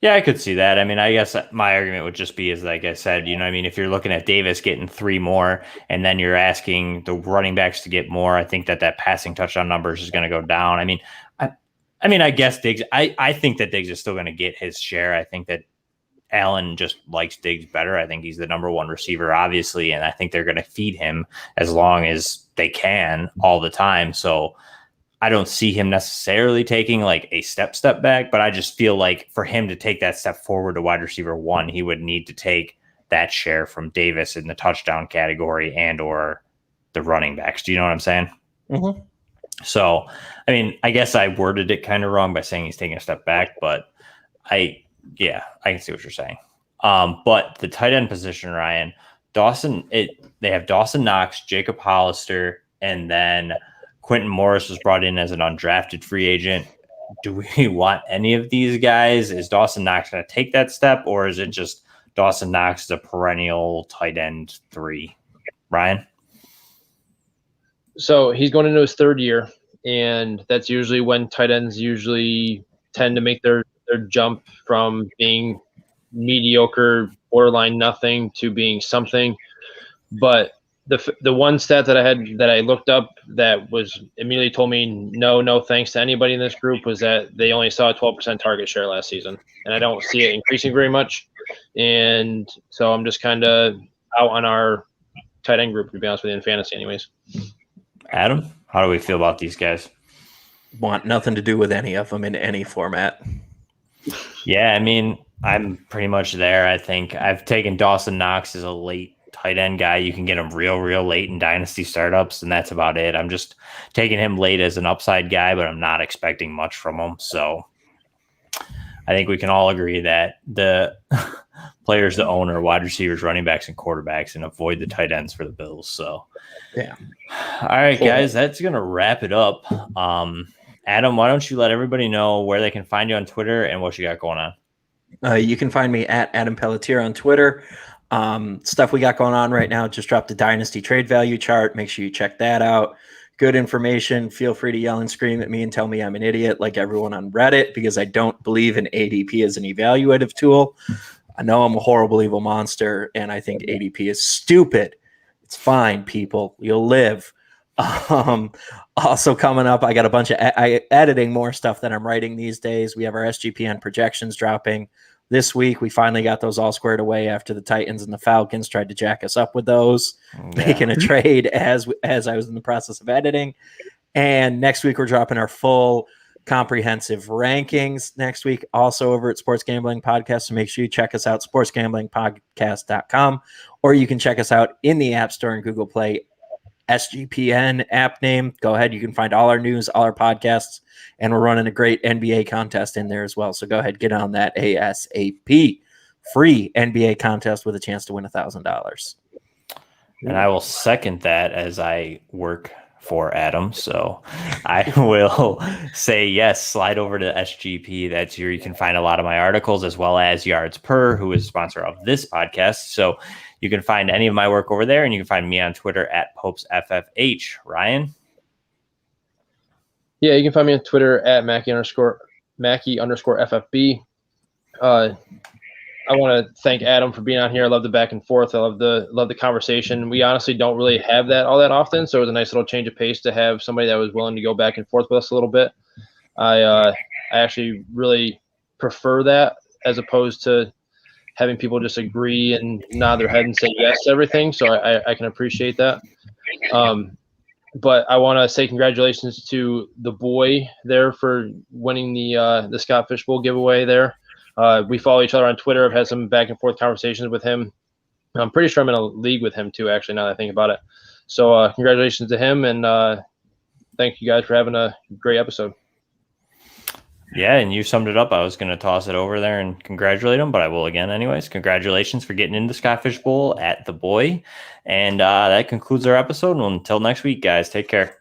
Yeah, I could see that. I mean, I guess my argument would just be is, like I said, if you're looking at Davis getting 3 more and then you're asking the running backs to get more, I think that passing touchdown numbers is going to go down. I guess Diggs, I think that Diggs is still going to get his share. I think that Allen just likes Diggs better. I think he's the number 1 receiver, obviously, and I think they're going to feed him as long as they can all the time. So I don't see him necessarily taking like a step back, but I just feel like for him to take that step forward to wide receiver 1, he would need to take that share from Davis in the touchdown category and or the running backs. Do you know what I'm saying? Mm-hmm. So, I guess I worded it kind of wrong by saying he's taking a step back, but I can see what you're saying. But the tight end position, Ryan, they have Dawson Knox, Jacob Hollister, and then Quentin Morris was brought in as an undrafted free agent. Do we want any of these guys? Is Dawson Knox going to take that step, or is it just Dawson Knox is a perennial tight end 3? Ryan? So he's going into his 3rd year, and that's usually when tight ends usually tend to make their jump from being mediocre, borderline nothing, to being something. But the one stat that I looked up that was immediately told me no thanks to anybody in this group was that they only saw a 12% target share last season, and I don't see it increasing very much. And so I'm just kind of out on our tight end group, to be honest with you, in fantasy anyways. Adam, how do we feel about these guys? Want nothing to do with any of them in any format. Yeah, I'm pretty much there. I think I've taken Dawson Knox as a late tight end guy. You can get him real late in dynasty startups, and that's about it. I'm just taking him late as an upside guy, but I'm not expecting much from him. So I think we can all agree that the players to own are wide receivers, running backs, and quarterbacks, and avoid the tight ends for the Bills. So yeah. All right, guys, that's going to wrap it up. Adam, why don't you let everybody know where they can find you on Twitter and what you got going on? You can find me at Adam Pelletier on Twitter. Stuff we got going on right now, just dropped the Dynasty trade value chart. Make sure you check that out. Good information. Feel free to yell and scream at me and tell me I'm an idiot like everyone on Reddit, because I don't believe in ADP as an evaluative tool. I know I'm a horrible, evil monster, and I think ADP is stupid. It's fine, people. You'll live. Also coming up, I got a bunch of editing more stuff that I'm writing these days. We have our SGPN projections dropping this week. We finally got those all squared away after the Titans and the Falcons tried to jack us up with those, making a trade as I was in the process of editing. And next week, we're dropping our full comprehensive rankings next week, also over at Sports Gambling Podcast. So make sure you check us out, sportsgamblingpodcast.com, or you can check us out in the App Store and Google Play, SGPN app name. Go ahead. You can find all our news, all our podcasts, and we're running a great NBA contest in there as well. So go ahead, get on that ASAP. Free NBA contest with a chance to win $1,000. And I will second that as I work for Adam. So I will say, yes, slide over to SGP. That's where you can find a lot of my articles, as well as Yards Per, who is a sponsor of this podcast. So you can find any of my work over there, and you can find me on Twitter at PopesFFH. Ryan? Yeah, you can find me on Twitter at Mackie_FFB. I want to thank Adam for being on here. I love the back and forth. I love the conversation. We honestly don't really have that all that often, so it was a nice little change of pace to have somebody that was willing to go back and forth with us a little bit. I actually really prefer that, as opposed to having people just agree and nod their head and say yes to everything. So I can appreciate that. But I want to say congratulations to the boy there for winning the Scott Fish Bowl giveaway there. We follow each other on Twitter. I've had some back and forth conversations with him. I'm pretty sure I'm in a league with him too, actually, now that I think about it. So congratulations to him, and thank you guys for having a great episode. Yeah, and you summed it up. I was going to toss it over there and congratulate him, but I will again anyways. Congratulations for getting into Scott Fish Bowl at the boy. And that concludes our episode. And until next week, guys, take care.